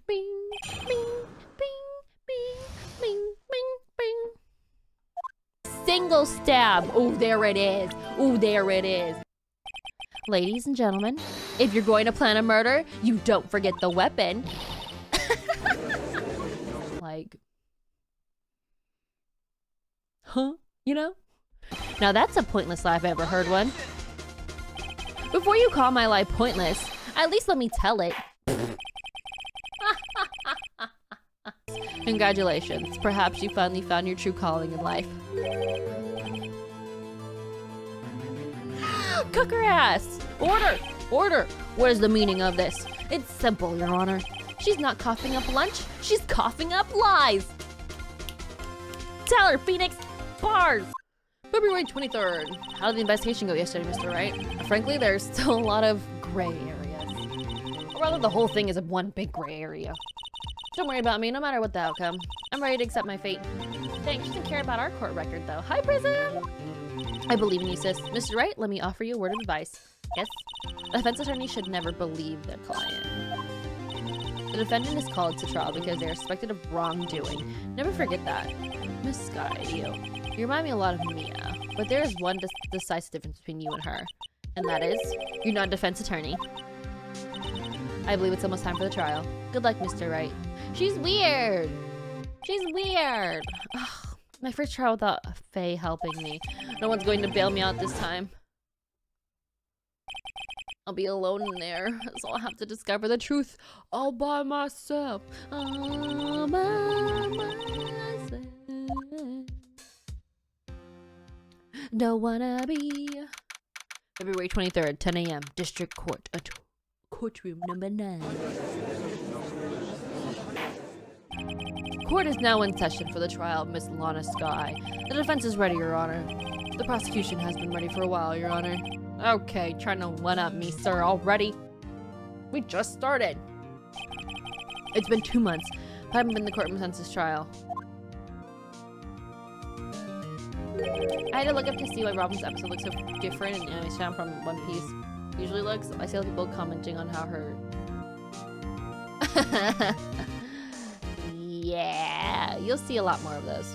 Bing, bing, bing, bing, bing, bing, bing. Single stab. Oh, there it is. Oh, there it is. Ladies and gentlemen, if you're going to plan a murder, you don't forget the weapon. Like, huh? You know? Now that's a pointless lie if I ever heard one. Before you call my lie pointless, at least let me tell it. Congratulations. Perhaps you finally found your true calling in life. Cook her ass! Order! Order! What is the meaning of this? It's simple, Your Honor. She's not coughing up lunch, she's coughing up lies! Tell her, Phoenix! Bars! February 23rd. How did the investigation go yesterday, Mr. Wright? Frankly, there's still a lot of gray areas. Or rather, the whole thing is one big gray area. Don't worry about me, no matter what the outcome. I'm ready to accept my fate. Thanks, she doesn't care about our court record, though. Hi, Prism! I believe in you, sis. Mr. Wright, let me offer you a word of advice. Yes? A defense attorney should never believe their client. The defendant is called to trial because they are suspected of wrongdoing. Never forget that. Miss Sky, you remind me a lot of Mia, but there is one decisive difference between you and her, and that is, you're not a defense attorney. I believe it's almost time for the trial. Good luck, Mr. Wright. She's weird! She's weird! Ugh, my first trial without Faye helping me. No one's going to bail me out this time. I'll be alone in there, so I'll have to discover the truth all by myself. All by myself. Don't wanna be. February 23rd, 10 a.m. District Court. Courtroom number 9. Court is now in session for the trial of Miss Lana Sky. The defense is ready, Your Honor. The prosecution has been ready for a while, Your Honor. Okay, trying to one-up me, sir, already? We just started. It's been 2 months, but I haven't been in the courtroom since this trial. I had to look up to see why Robin's episode looks so different in anime style from One Piece usually looks. I see a lot of people commenting on how her... Yeah, you'll see a lot more of those.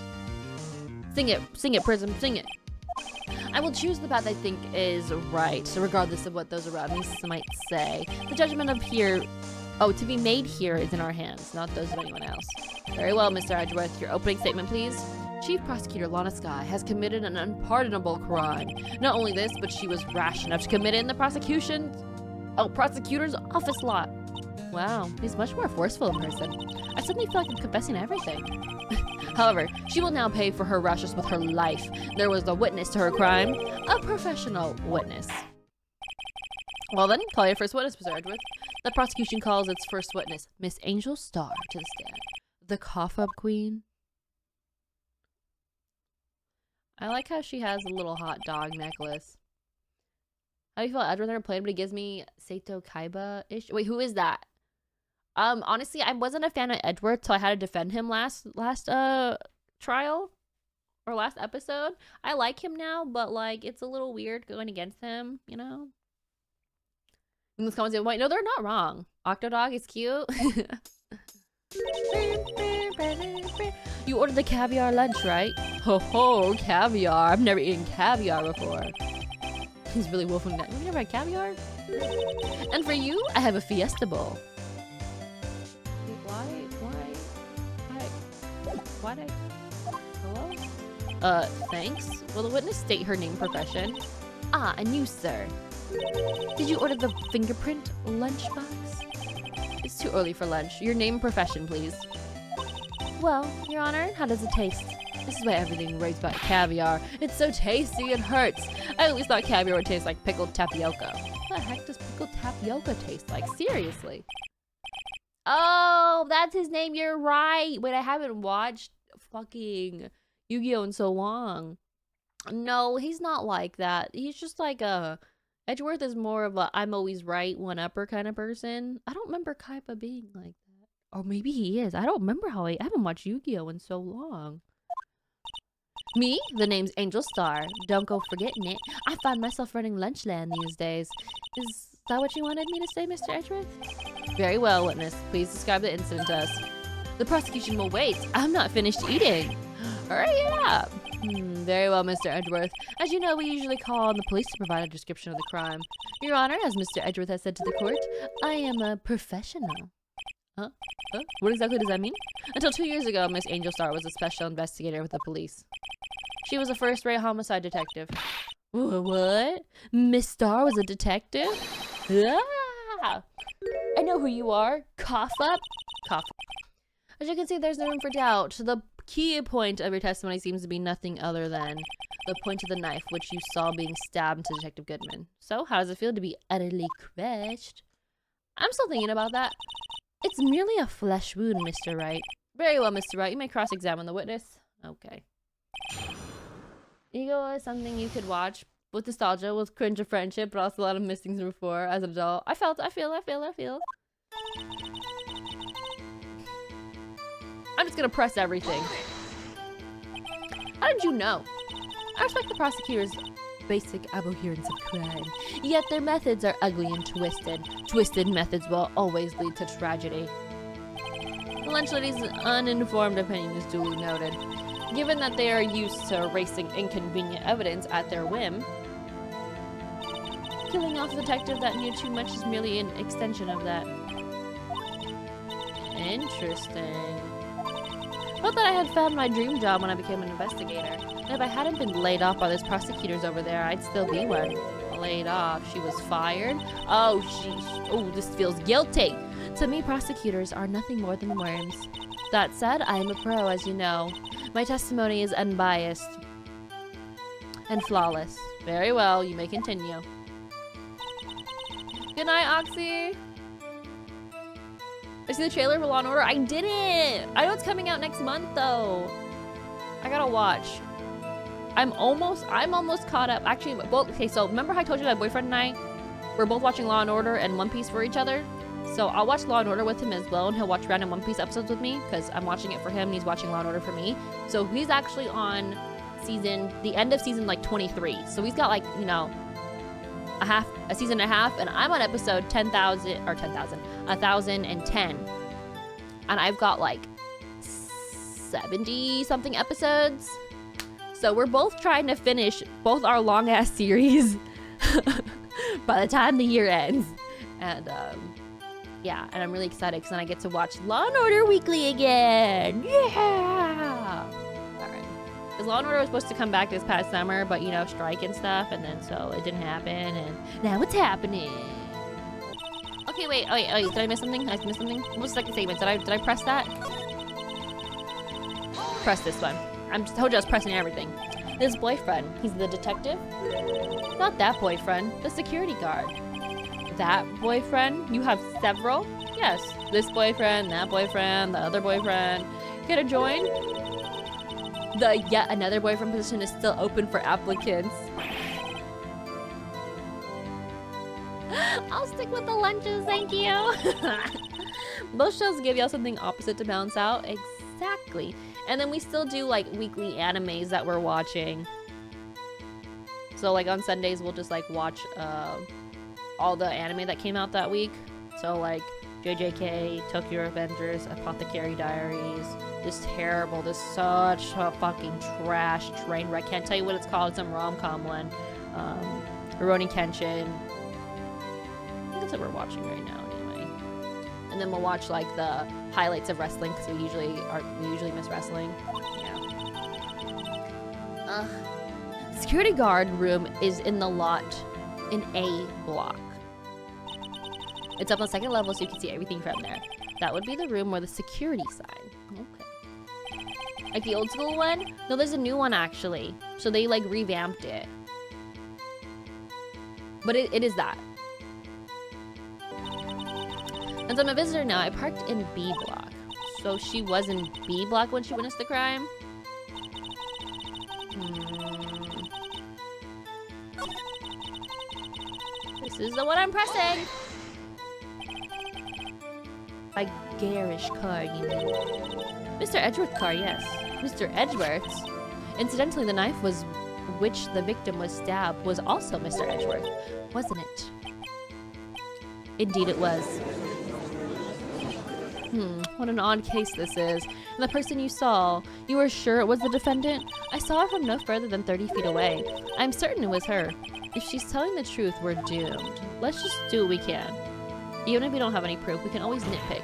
Sing it, Prism, sing it. I will choose the path I think is right, so regardless of what those around me might say. The judgment of here, to be made here is in our hands, not those of anyone else. Very well, Mr. Edgeworth, your opening statement, please. Chief Prosecutor Lana Sky has committed an unpardonable crime. Not only this, but she was rash enough to commit it in the prosecutor's office lot. Wow, he's much more forceful in person. I suddenly feel like I'm confessing everything. However, she will now pay for her rashness with her life. There was a witness to her crime, a professional witness. Well then, call your first witness, Mr. Edgeworth. The prosecution calls its first witness, Miss Angel Starr, to the stand. The cough-up queen. I like how she has a little hot dog necklace. How do you feel? I'd rather play, but it gives me Seto Kaiba-ish. Wait, who is that? Honestly, I wasn't a fan of Edward, so I had to defend him last trial or last episode. I like him now, but like it's a little weird going against him, you know? In this comments, wait, no, they're not wrong. Octodog is cute. You ordered the caviar lunch, right? Ho ho, caviar. I've never eaten caviar before. He's really wolfing that. You never had caviar? And for you, I have a fiesta bowl. Why? Hello? Thanks. Will the witness state her name, profession? Ah, and you, sir. Did you order the fingerprint lunchbox? It's too early for lunch. Your name and profession, please. Well, Your Honor, how does it taste? This is why everything raves about caviar. It's so tasty, it hurts. I always thought caviar would taste like pickled tapioca. What the heck does pickled tapioca taste like? Seriously. Oh, that's his name. You're right. Wait, I haven't watched fucking Yu-Gi-Oh! In so long. No, he's not like that. He's just like Edgeworth is more of a I'm always right, one-upper kind of person. I don't remember Kaiba being like that. Or maybe he is. I don't remember how I haven't watched Yu-Gi-Oh! In so long. Me? The name's Angel Star. Don't go forgetting it. I find myself running Lunchland these days. Is that what you wanted me to say, Mr. Edgeworth? Very well, witness. Please describe the incident to us. The prosecution will wait. I'm not finished eating. Hurry up. Very well, Mr. Edgeworth. As you know, we usually call on the police to provide a description of the crime. Your Honor, as Mr. Edgeworth has said to the court, I am a professional. Huh? What exactly does that mean? Until 2 years ago, Miss Angel Star was a special investigator with the police. She was a first-rate homicide detective. What? Miss Star was a detective? Ah! I know who you are. Cough up. Cough. As you can see, there's no room for doubt. The key point of your testimony seems to be nothing other than the point of the knife, which you saw being stabbed into Detective Goodman. So, how does it feel to be utterly crushed? I'm still thinking about that. It's merely a flesh wound, Mr. Wright. Very well, Mr. Wright. You may cross-examine the witness. Okay. Ego is something you could watch with nostalgia, with cringe of friendship, but also a lot of missing from before as an adult. I feel. I'm just gonna press everything. How did you know? I respect the prosecutor's basic abhorrence of crime, yet their methods are ugly and twisted. Twisted methods will always lead to tragedy. The lunch lady's uninformed opinion is duly noted. Given that they are used to erasing inconvenient evidence at their whim, killing off a detective that knew too much is merely an extension of that. Interesting. Felt that I had found my dream job when I became an investigator. And if I hadn't been laid off by those prosecutors over there, I'd still be one. Laid off? She was fired? Oh, this feels guilty. To me, prosecutors are nothing more than worms. That said, I am a pro, as you know. My testimony is unbiased and flawless. Very well, you may continue. Good night, Oxy. I see the trailer for Law & Order. I didn't! I know it's coming out next month, though. I gotta watch. I'm almost caught up. Actually, well, okay, so remember how I told you that my boyfriend and I were both watching Law & Order and One Piece for each other? So I'll watch Law & Order with him as well, and he'll watch random One Piece episodes with me, because I'm watching it for him, and he's watching Law & Order for me. So he's actually on the end of season, like, 23. So he's got, like, you know, a season and a half, and I'm on episode 1010. And I've got like 70 something episodes. So we're both trying to finish both our long ass series by the time the year ends. And yeah, and I'm really excited because then I get to watch Law & Order Weekly again. Yeah! Alright. Because Law & Order was supposed to come back this past summer, but you know, strike and stuff, and then so it didn't happen, and now it's happening. Okay, wait, did I miss something? What was the second statement? Did I press that? Press this one. I told you I was pressing everything. This boyfriend, he's the detective? Not that boyfriend, the security guard. That boyfriend? You have several? Yes, this boyfriend, that boyfriend, the other boyfriend. Get a join? The yet another boyfriend position is still open for applicants. I'll stick with the lunches, thank you. Both shows give y'all something opposite to balance out. Exactly. And then we still do like weekly animes that we're watching. So like on Sundays we'll just like watch all the anime that came out that week. So like JJK, Tokyo Revengers, Apothecary Diaries. This terrible, this such a fucking trash train wreck. Can't tell you what it's called. It's some rom-com one. Rurouni Kenshin. That's what we're watching right now anyway. And then we'll watch like the highlights of wrestling because we usually miss wrestling. Yeah. Security guard room is in the lot in A block. It's up on the second level so you can see everything from there. That would be the room where the security sign. Okay. Like the old school one? No, there's a new one actually. So they like revamped it. But it is that. Since I'm a visitor now, I parked in B block. So she was in B block when she witnessed the crime? This is the one I'm pressing! A garish car, you mean? Mr. Edgeworth's car, yes. Mr. Edgeworth's? Incidentally, the knife which the victim was stabbed was also Mr. Edgeworth, wasn't it? Indeed it was. What an odd case this is. And the person you saw, you were sure it was the defendant? I saw her from no further than 30 feet away. I'm certain it was her. If she's telling the truth, we're doomed. Let's just do what we can. Even if we don't have any proof, we can always nitpick.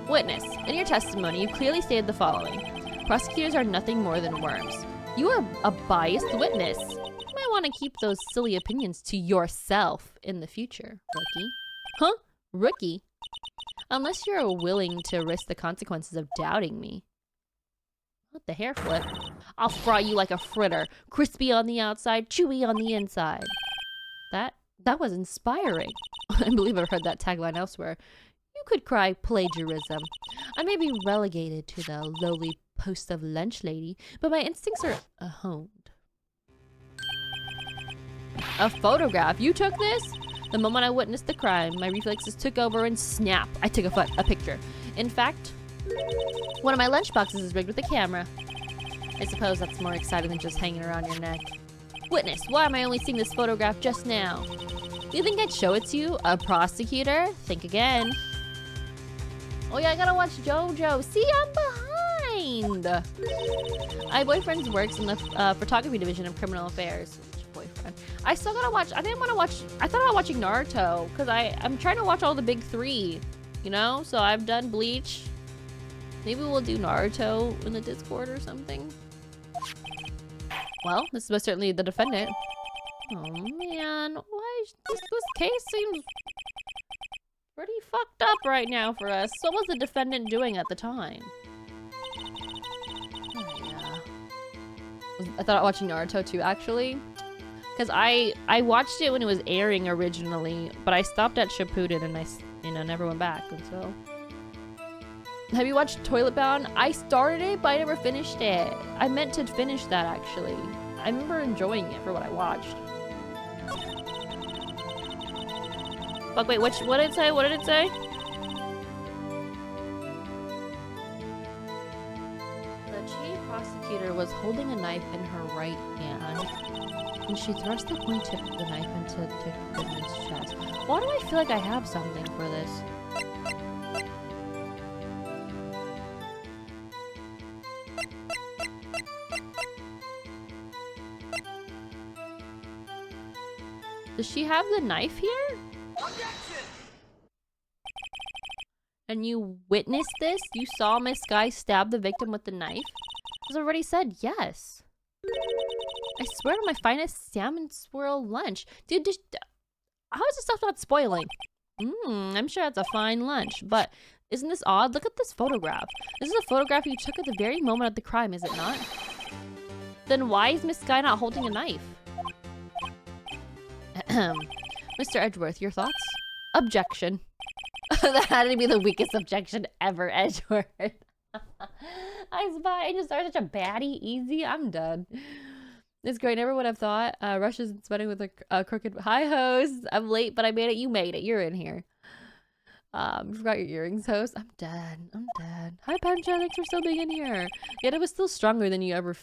Witness, in your testimony, you clearly stated the following. Prosecutors are nothing more than worms. You are a biased witness. You might want to keep those silly opinions to yourself in the future, rookie. Huh? Rookie? Unless you're willing to risk the consequences of doubting me. What the hair flip? I'll fry you like a fritter. Crispy on the outside, chewy on the inside. That was inspiring. I believe I've heard that tagline elsewhere. You could cry plagiarism. I may be relegated to the lowly post of lunchlady, but my instincts are honed. A photograph? You took this? The moment I witnessed the crime, my reflexes took over and snap, I took a picture. In fact, one of my lunchboxes is rigged with a camera. I suppose that's more exciting than just hanging around your neck. Witness, why am I only seeing this photograph just now? Do you think I'd show it to you? A prosecutor? Think again. Oh yeah, I gotta watch JoJo. See, I'm behind! My boyfriend works in the photography division of criminal affairs. Boyfriend. I still gotta watch. I thought about watching Naruto because I'm trying to watch all the big three, you know. So I've done Bleach. Maybe we'll do Naruto in the Discord or something. Well, this is most certainly the defendant. Oh man, why this case seems pretty fucked up right now for us. So what was the defendant doing at the time? Oh, yeah. I thought about watching Naruto too, actually. Because I watched it when it was airing originally, but I stopped at Shippuden and I never went back, and so. Have you watched Toilet Bound? I started it, but I never finished it. I meant to finish that, actually. I remember enjoying it for what I watched. Fuck, wait, what did it say? What did it say? The chief prosecutor was holding a knife in her right hand. And she thrust the point tip of the knife into Dick Goodman's chest. Why do I feel like I have something for this? Does she have the knife here? Objection! And you witnessed this? You saw Miss Guy stab the victim with the knife? As I already said, yes. I swear to my finest salmon swirl lunch. Dude, how is this stuff not spoiling? I'm sure that's a fine lunch, but isn't this odd? Look at this photograph. This is a photograph you took at the very moment of the crime, is it not? Then why is Miss Guy not holding a knife? Mr. Edgeworth, your thoughts? Objection. That had to be the weakest objection ever, Edgeworth. I just started such a baddie. Easy, I'm done. It's great. Never would have thought. Rush is sweating with a crooked. Hi, host. I'm late, but I made it. You made it. You're in here. You forgot your earrings, host. I'm dead. I'm dead. Hi, Pancha. Thanks for still being in here. Yet it was still stronger than you ever.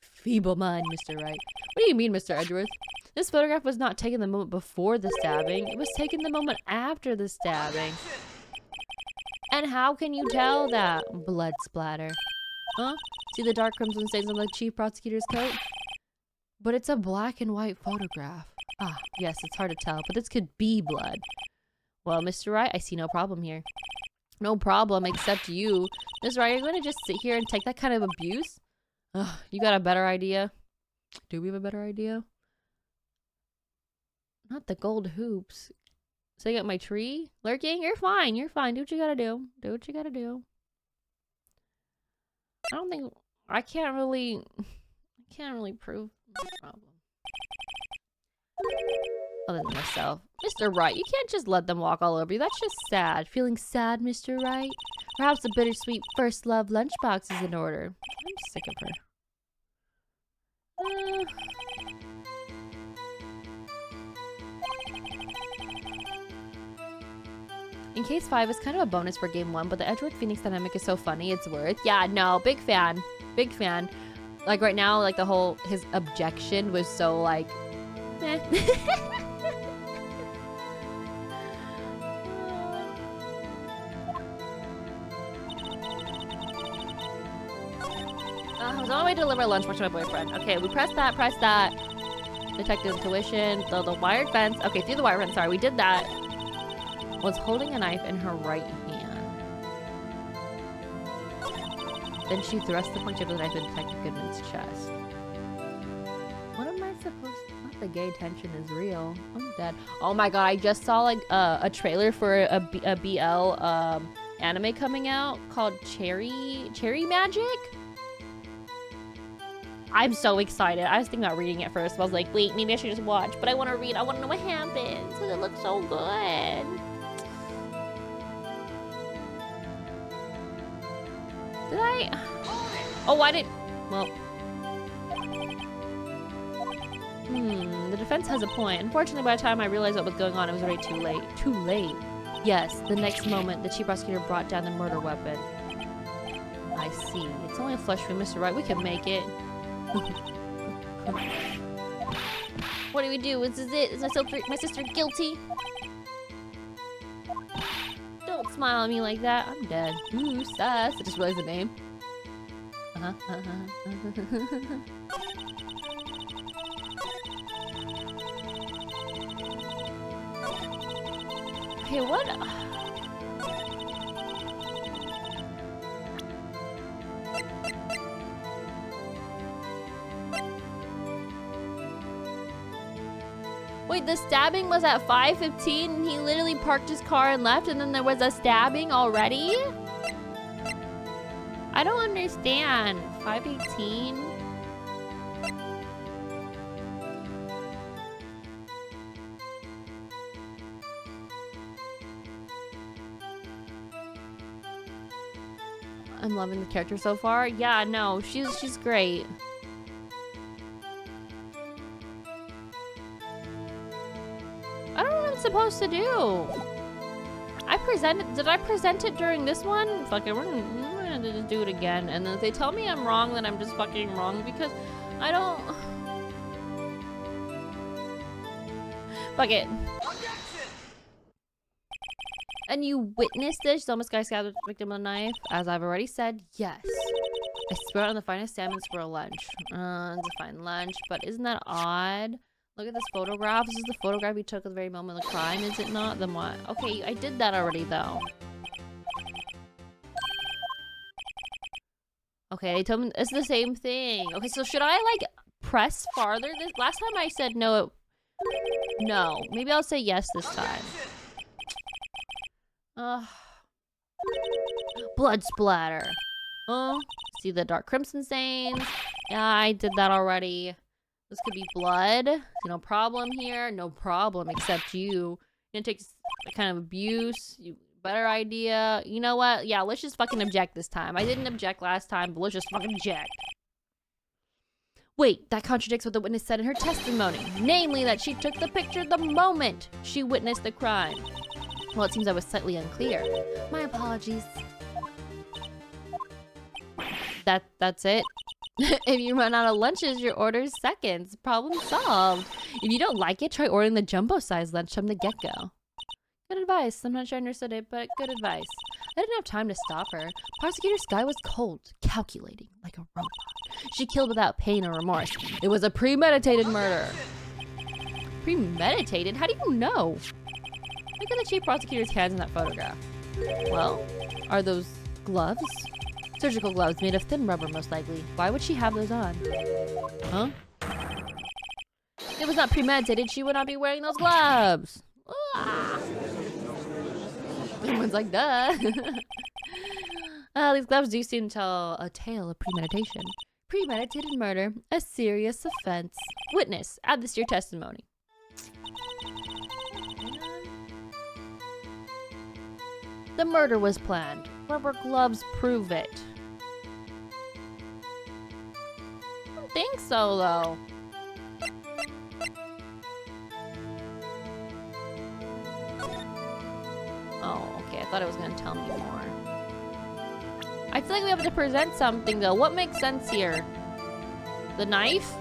Feeble mind, Mr. Wright. What do you mean, Mr. Edgeworth? This photograph was not taken the moment before the stabbing. It was taken the moment after the stabbing. And how can you tell that? Blood splatter. Huh? See the dark crimson stains on the chief prosecutor's coat? But it's a black and white photograph. Ah, yes, it's hard to tell, but this could be blood. Well, Mr. Wright, I see no problem here. No problem, except you. Mr. Wright, are you going to just sit here and take that kind of abuse? Ugh, you got a better idea? Do we have a better idea? Not the gold hoops. So you got my tree? Lurking? You're fine. You're fine. Do what you gotta do. Do what you gotta do. I don't think... I can't really prove the problem. Other than myself. Mr. Wright, you can't just let them walk all over you. That's just sad. Feeling sad, Mr. Wright? Perhaps a bittersweet first love lunchbox is in order. I'm sick of her. In case 5 is kind of a bonus for game 1, but the Edgeworth Phoenix dynamic is so funny, it's worth. Yeah, no, big fan. Big fan. Like right now, like his objection was so like, meh. I was on my way to deliver lunch to my boyfriend. Okay, we pressed that, Detective intuition, the wired fence. Okay, through the wire fence, sorry, we did that. Was holding a knife in her right hand. Then she thrust the point of the knife in Detective Goodman's chest. What am I supposed to... Not the gay tension is real. I'm dead. Oh my god, I just saw like a trailer for a BL anime coming out called Cherry Magic? I'm so excited. I was thinking about reading it first, but I was like, wait, maybe I should just watch. But I want to read. I want to know what happens because it looks so good. Did I? Oh, I didn't. Well. The defense has a point. Unfortunately, by the time I realized what was going on, it was already too late. Too late. Yes, the next moment, the chief prosecutor brought down the murder weapon. I see. It's only a flush for Mr. Wright. We can make it. What do we do? Is this it? Is my sister guilty? Don't smile at me like that. I'm dead. Ooh, sus. I just realized the name. Hey, what? Wait, the stabbing was at 5:15 and he literally parked his car and left and then there was a stabbing already? I don't understand. 5:18? I'm loving the character so far. Yeah, no, she's great. I don't know what I'm supposed to do. Did I present it during this one? Fuck it, we're gonna just do it again. And then if they tell me I'm wrong, then I'm just fucking wrong because I don't... Fuck it. And you witnessed this? Almost guy stabbed the victim with a knife. As I've already said, yes. I swear on the finest salmon for a lunch. It's a fine lunch, but isn't that odd? Look at this photograph. This is the photograph you took at the very moment of the crime, is it not? Then what? Okay, I did that already, though. Okay, they told me it's the same thing. Okay, so should I, like, press farther? Last time I said no. No. Maybe I'll say yes this time. Blood splatter. Oh, see the dark crimson stains? Yeah, I did that already. This could be blood. No problem here. No problem, except you. It takes kind of abuse. Better idea. You know what? Yeah, let's just fucking object this time. I didn't object last time, but let's just fucking object. Wait, that contradicts what the witness said in her testimony. Namely, that she took the picture the moment she witnessed the crime. Well, it seems I was slightly unclear. My apologies. That's it. If you run out of lunches, your order's seconds. Problem solved. If you don't like it, try ordering the jumbo-sized lunch from the get-go. Good advice. I'm not sure I understood it, but good advice. I didn't have time to stop her. Prosecutor Sky was cold, calculating, like a robot. She killed without pain or remorse. It was a premeditated murder. Premeditated? How do you know? Look at the chief prosecutor's hands in that photograph. Well, are those gloves? Surgical gloves made of thin rubber, most likely. Why would she have those on? Huh? If it was not premeditated, she would not be wearing those gloves. Ah. Everyone's like, duh. These gloves do seem to tell a tale of premeditation. Premeditated murder, a serious offense. Witness, add this to your testimony. The murder was planned. Rubber gloves prove it. I don't think so, though. Oh, okay. I thought it was going to tell me more. I feel like we have to present something, though. What makes sense here? The knife?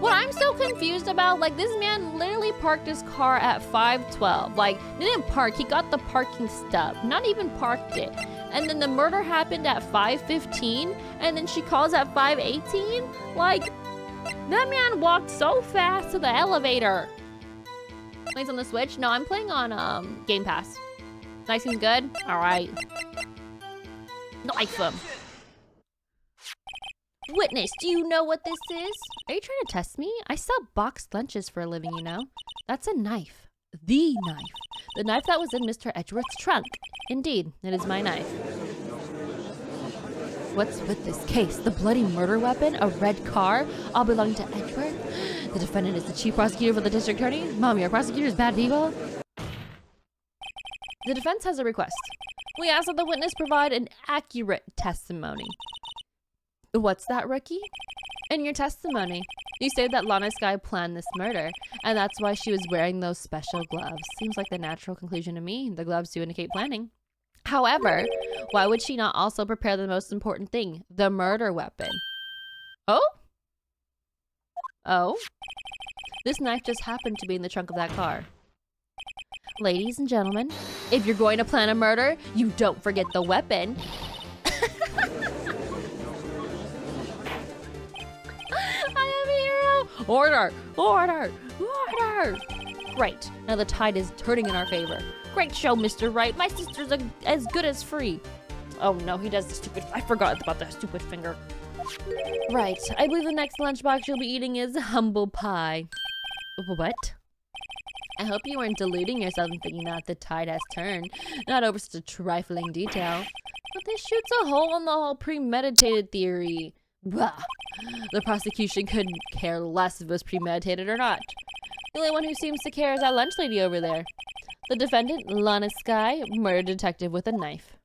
What I'm so confused about, like, this man literally parked his car at 5:12. Like, didn't park, he got the parking stub, not even parked it. And then the murder happened at 5:15, and then she calls at 5:18? Like, that man walked so fast to the elevator. Plays on the Switch? No, I'm playing on Game Pass. Nice and good? Alright. Knife him. Witness, do you know what this is? Are you trying to test me? I sell boxed lunches for a living, you know? That's a knife. The knife. The knife that was in Mr. Edgeworth's trunk. Indeed, it is my knife. What's with this case? The bloody murder weapon? A red car? All belonging to Edgeworth? The defendant is the chief prosecutor for the district attorney? Mom, your prosecutor's bad people? The defense has a request. We ask that the witness provide an accurate testimony. What's that, rookie? In your testimony, you say that Lana Skye planned this murder, and that's why she was wearing those special gloves. Seems like the natural conclusion to me. The gloves do indicate planning. However, why would she not also prepare the most important thing, the murder weapon? Oh? Oh? This knife just happened to be in the trunk of that car. Ladies and gentlemen, if you're going to plan a murder, you don't forget the weapon. Order! Order! Order! Great. Now the tide is turning in our favor. Great show, Mr. Wright. My sister's as good as free. Oh no, he does the stupid... I forgot about the stupid finger. Right. I believe the next lunchbox you'll be eating is humble pie. What? I hope you weren't deluding yourself in thinking that the tide has turned. Not over such a trifling detail. But this shoots a hole in the whole premeditated theory. Bah. The prosecution couldn't care less if it was premeditated or not. The only one who seems to care is that lunch lady over there. The defendant, Lana Skye, murder detective with a knife.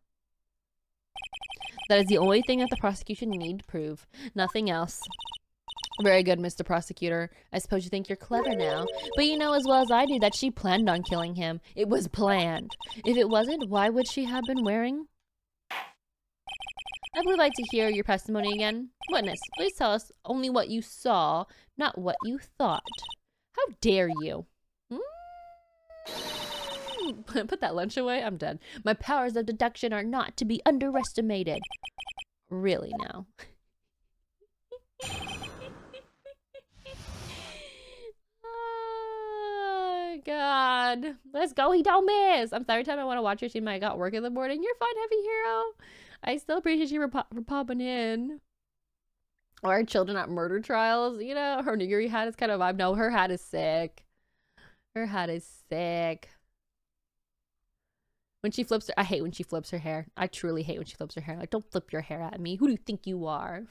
That is the only thing that the prosecution need to prove. Nothing else. Very good, Mr. Prosecutor. I suppose you think you're clever now. But you know as well as I do that she planned on killing him. It was planned. If it wasn't, why would she have been wearing... I would like to hear your testimony again. Witness, please tell us only what you saw, not what you thought. How dare you? Put that lunch away? I'm done. My powers of deduction are not to be underestimated. Really now. Oh, God. Let's go. He don't miss. I'm sorry, every time I want to watch your team, I got work in the morning. You're fine, heavy hero. I still appreciate you for popping in. Or our children at murder trials. You know, her niggery hat is kind of vibe. No, her hat is sick. Her hat is sick. When she flips her, I hate when she flips her hair. I truly hate when she flips her hair. Like, don't flip your hair at me. Who do you think you are?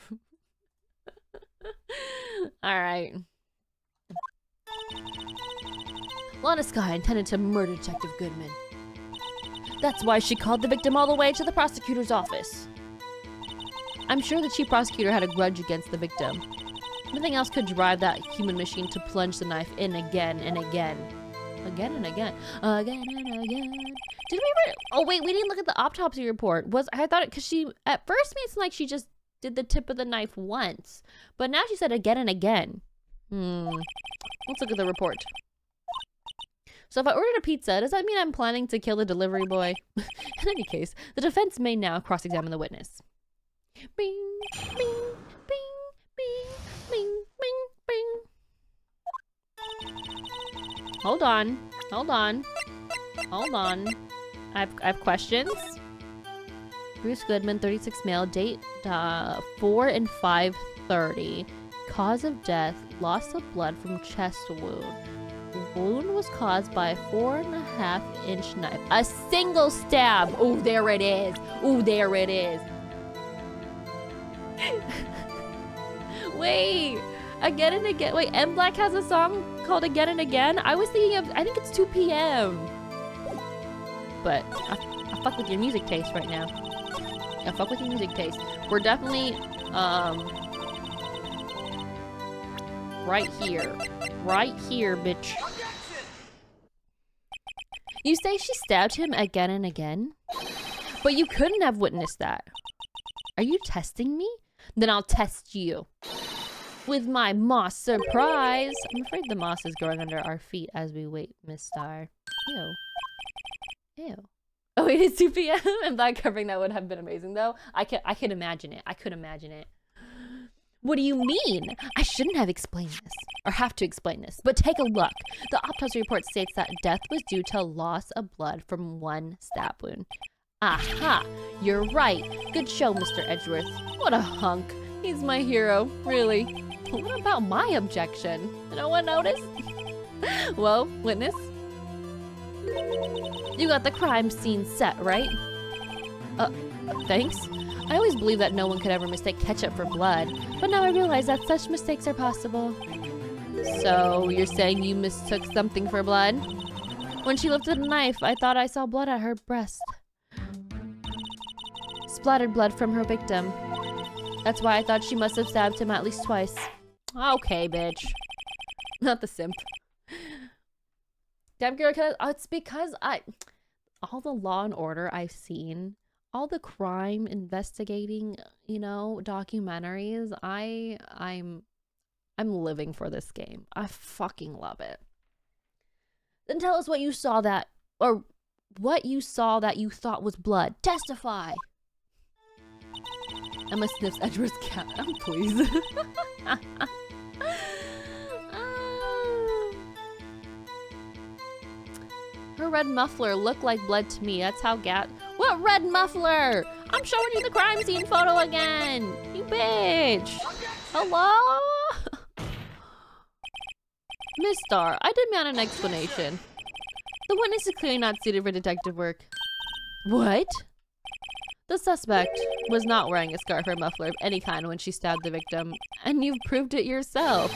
All right. Lana Skye intended to murder Detective Goodman. That's why she called the victim all the way to the prosecutor's office. I'm sure the chief prosecutor had a grudge against the victim. Nothing else could drive that human machine to plunge the knife in again and again. Again and again. Again and again. Did we ever... Oh, wait, we didn't look at the autopsy report. I thought it... Because she... At first made it seem like she just did the tip of the knife once. But now she said again and again. Let's look at the report. So if I ordered a pizza, does that mean I'm planning to kill the delivery boy? In any case, the defense may now cross-examine the witness. Bing, bing, bing, bing, bing, bing, bing. Hold on. Hold on. Hold on. I have questions. Bruce Goodman, 36 male, date 4 and 5/30. Cause of death, loss of blood from chest wound. Wound was caused by a 4.5-inch knife. A single stab. Oh, there it is. Oh, there it is. Wait. Again and again. Wait, M Black has a song called Again and Again? I was thinking of, I think it's 2 p.m. But I fuck with your music taste right now. I fuck with your music taste. We're definitely, right here. Right here, bitch. You say she stabbed him again and again? But you couldn't have witnessed that. Are you testing me? Then I'll test you. with my moss surprise. I'm afraid the moss is growing under our feet as we wait, Miss Star. Ew. Ew. Oh wait, it's 2 p.m. I'm not covering that would have been amazing though. I could imagine it. I could imagine it. What do you mean? I shouldn't have explained this, or have to explain this, but take a look. The autopsy report states that death was due to loss of blood from one stab wound. Aha! You're right. Good show, Mr. Edgeworth. What a hunk. He's my hero, really. What about my objection? No one noticed? Well, witness? You got the crime scene set, right? Thanks. I always believed that no one could ever mistake ketchup for blood, but now I realize that such mistakes are possible. So, you're saying you mistook something for blood? When she lifted a knife, I thought I saw blood at her breast. Splattered blood from her victim. That's why I thought she must have stabbed him at least twice. Okay, bitch. Not the simp. Damn girl, it's because all the Law and Order I've seen, all the crime investigating, you know, documentaries, I'm living for this game. I fucking love it. Then tell us what you saw that you thought was blood. Testify. Emma sniffs Edward's cat. Oh, please. Her red muffler looked like blood to me. That's how What red muffler? I'm showing you the crime scene photo again. You bitch. Hello? Miss Star, I demand an explanation. The witness is clearly not suited for detective work. What? The suspect was not wearing a scarf or muffler of any kind when she stabbed the victim, and you've proved it yourself.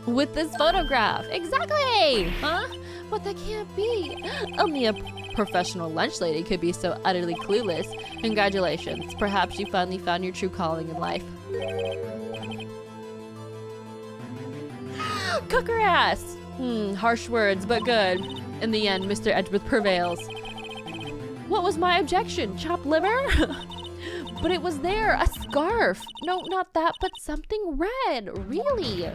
With this photograph. Exactly! Huh? But that can't be. Only a professional lunch lady could be so utterly clueless. Congratulations. Perhaps you finally found your true calling in life. Cook her ass! Harsh words, but good. In the end, Mr. Edgeworth prevails. What was my objection? Chopped liver? But it was there. A scarf. No, not that, but something red. Really?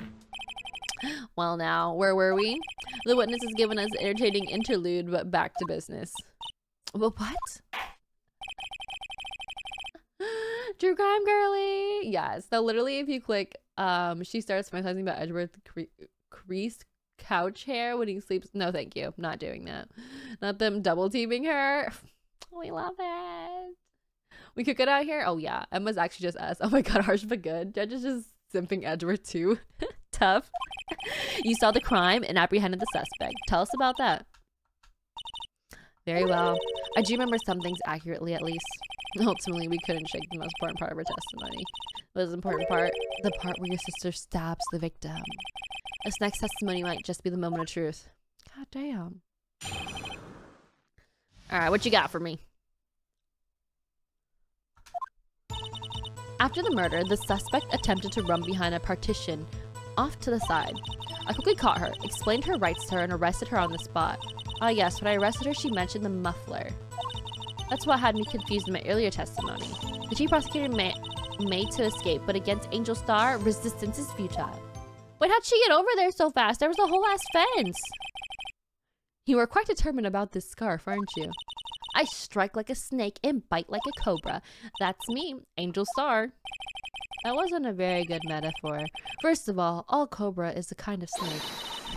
Well now, where were we? The witness has given us an entertaining interlude, but back to business. Well, what? True crime girly! Yes, so literally if you click, she starts fantasizing about Edgeworth's creased couch hair when he sleeps. No, thank you. Not doing that. Not them double teaming her. We love it. We could get out here. Oh yeah, Emma's actually just us. Oh my god, harsh but good. Judge is just simping Edgeworth too. Tough. You saw the crime and apprehended the suspect. Tell us about that. Very well. I do remember some things accurately, at least. Ultimately, we couldn't shake the most important part of her testimony. The most important part? The part where your sister stabs the victim. This next testimony might just be the moment of truth. God damn. Alright, what you got for me? After the murder, the suspect attempted to run behind a partition off to the side. I quickly caught her, explained her rights to her, and arrested her on the spot. Ah yes, when I arrested her, she mentioned the muffler. That's what had me confused in my earlier testimony. The chief prosecutor made to escape, but against Angel Star, resistance is futile. Wait, how'd she get over there so fast? There was a whole ass fence! You are quite determined about this scarf, aren't you? I strike like a snake and bite like a cobra. That's me, Angel Star. That wasn't a very good metaphor. First of all cobra is a kind of snake.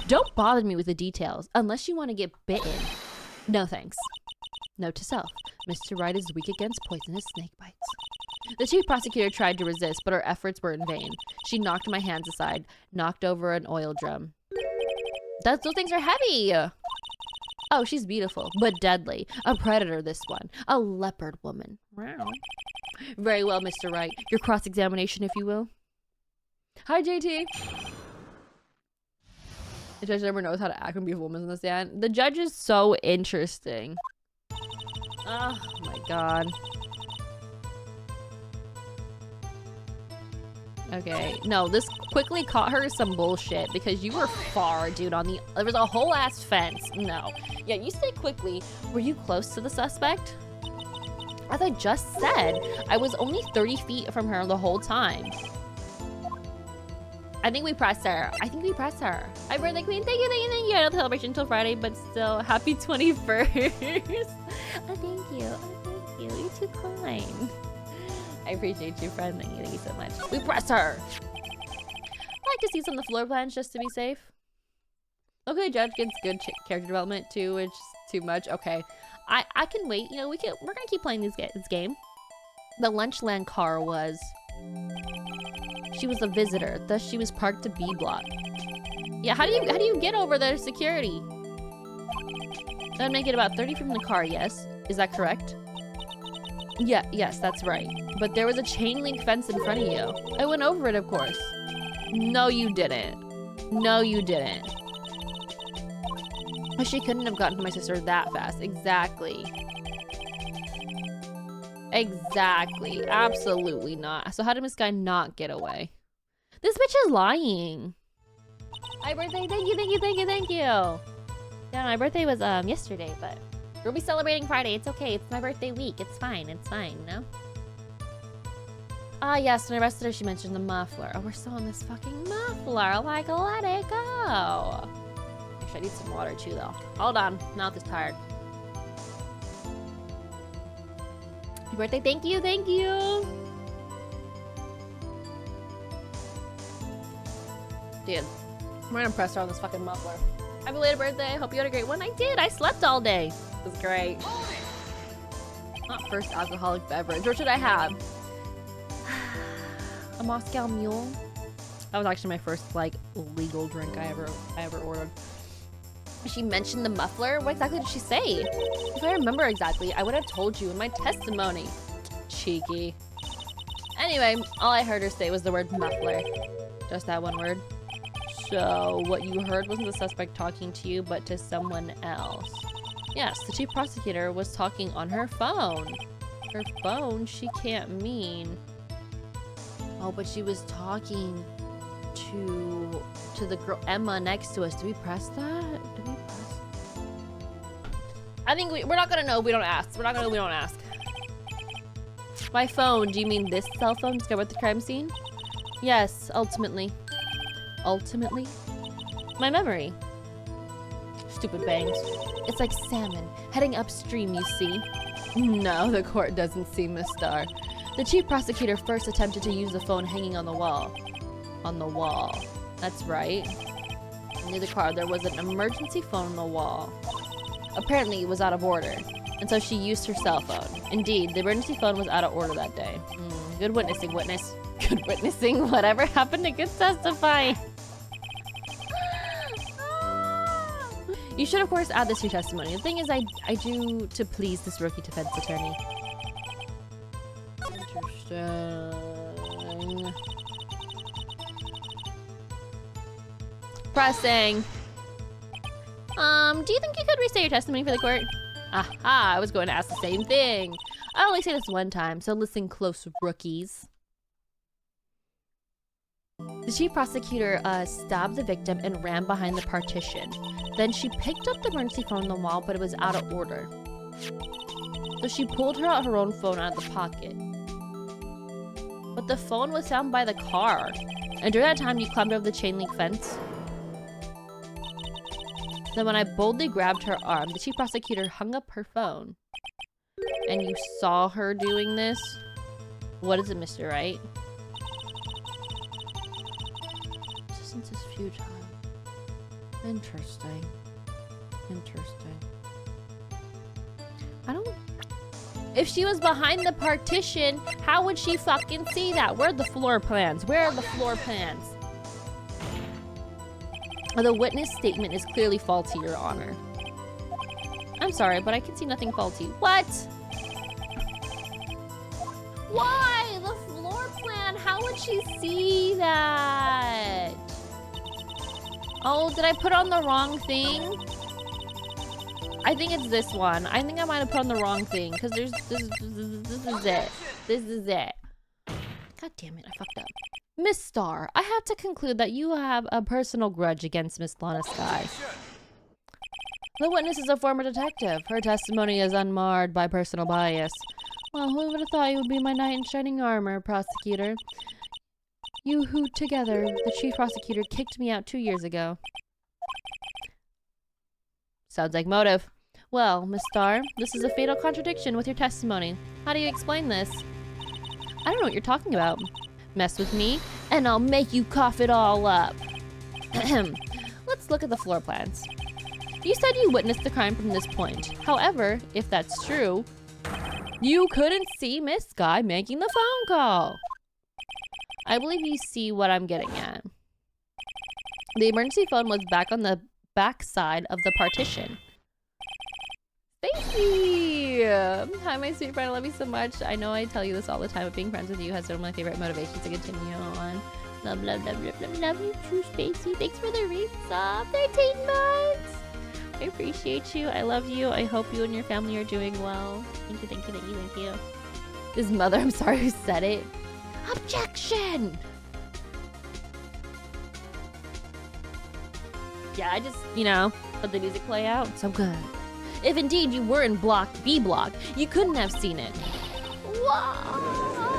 Don't bother me with the details, unless you want to get bitten. No thanks. Note to self, Mr. Wright is weak against poisonous snake bites. The chief prosecutor tried to resist, but her efforts were in vain. She knocked my hands aside, knocked over an oil drum. Those things are heavy! Oh, she's beautiful, but deadly. A predator, this one. A leopard woman. Wow. Very well, Mr. Wright. Your cross-examination, if you will. Hi, JT. The judge never knows how to act when beautiful woman's in the stand. The judge is so interesting. Oh, my God. Okay, no, this quickly caught her some bullshit because you were far, dude, there was a whole ass fence. No. Yeah, you say quickly. Were you close to the suspect? As I just said, I was only 30 feet from her the whole time. I think we press her. I think we press her. Hi, birthday queen. Thank you, thank you, thank you. I know the celebration until Friday, but still, happy 21st. Oh, thank you. Oh, thank you. You're too kind. I appreciate you, friend. Thank you so much. We press her. I like to see some of the floor plans just to be safe. Okay, Judge gets good character development too, which is too much. Okay, I can wait. You know, we're gonna keep playing this game. The Lunchland car was. She was a visitor, thus she was parked to B block. Yeah, how do you get over there? Security. That'd make it about 30 from the car. Yes, is that correct? Yeah, yes, that's right. But there was a chain link fence in front of you. I went over it, of course. No, you didn't. No, you didn't. She couldn't have gotten to my sister that fast. Exactly. Exactly. Absolutely not. So how did this guy not get away? This bitch is lying. Hi, birthday. Thank you, thank you, thank you, thank you. Yeah, my birthday was yesterday, but we'll be celebrating Friday. It's okay. It's my birthday week. It's fine. It's fine, no? Ah, yes. When I arrested her, she mentioned the muffler. Oh, we're still on this fucking muffler. Like, let it go. Actually, I need some water too, though. Hold on. Mouth is tired. Happy birthday. Thank you. Thank you. Dude, we're gonna press her on this fucking muffler. Happy belated birthday. Hope you had a great one. I did. I slept all day. It was great. Not first alcoholic beverage. What should I have? A Moscow Mule. That was actually my first like legal drink I ever ordered. She mentioned the muffler. What exactly did she say? If I remember exactly, I would have told you in my testimony. Cheeky. Anyway, all I heard her say was the word muffler. Just that one word. So what you heard wasn't the suspect talking to you, but to someone else. Yes, the chief prosecutor was talking on her phone. Her phone? She can't mean. Oh, but she was talking to the girl Emma next to us. Did we press that? Did we press? I think we're not gonna know if we don't ask. We're not gonna know if we don't ask. By phone, do you mean this cell phone discovered at the crime scene? Yes, ultimately. Ultimately? My memory. Stupid bangs. It's like salmon heading upstream, you see. No, the court doesn't see Miss Star. The chief prosecutor first attempted to use the phone hanging on the wall. On the wall. That's right. Near the car, there was an emergency phone on the wall. Apparently, it was out of order, and so she used her cell phone. Indeed, the emergency phone was out of order that day. Good witnessing, witness. Good witnessing. Whatever happened to good testifying? You should, of course, add this to your testimony. The thing is, I do to please this rookie defense attorney. Interesting. Pressing. Do you think you could restate your testimony for the court? Aha, I was going to ask the same thing. I only say this one time, so listen close, rookies. The chief prosecutor stabbed the victim and ran behind the partition. Then she picked up the emergency phone on the wall, but it was out of order. So she pulled her own phone out of the pocket. But the phone was found by the car. And during that time, you climbed over the chain link fence. Then when I boldly grabbed her arm, the chief prosecutor hung up her phone. And you saw her doing this? What is it, Mr. Wright? Resistance is futile. Interesting. Interesting. I don't... If she was behind the partition, how would she fucking see that? Where are the floor plans? Where are the floor plans? The witness statement is clearly faulty, Your Honor. I'm sorry, but I can see nothing faulty. What? Why? The floor plan? How would she see that? Oh, did I put on the wrong thing? I think it's this one. I think I might have put on the wrong thing, because this is it. This is it. God damn it, I fucked up. Miss Starr, I have to conclude that you have a personal grudge against Miss Lana Sky. The witness is a former detective. Her testimony is unmarred by personal bias. Well, who would have thought you would be my knight in shining armor, prosecutor? You who together, the chief prosecutor, kicked me out 2 years ago. Sounds like motive. Well, Miss Starr, this is a fatal contradiction with your testimony. How do you explain this? I don't know what you're talking about. Mess with me, and I'll make you cough it all up. Let's look at the floor plans. You said you witnessed the crime from this point. However, if that's true, you couldn't see Miss Guy making the phone call. I believe you see what I'm getting at. The emergency phone was back on the back side of the partition. Stacy! Hi, my sweet friend. I love you so much. I know I tell you this all the time, but being friends with you has been one of my favorite motivations to continue on. Love, love, love, love, love, love you too, Stacy. Thanks for the resub. 13 months! I appreciate you. I love you. I hope you and your family are doing well. Thank you, thank you, thank you, thank you. His mother, I'm sorry who said it. Objection! Yeah, I just, you know, let the music play out. So good. If indeed you were in block B block, you couldn't have seen it. Whoa.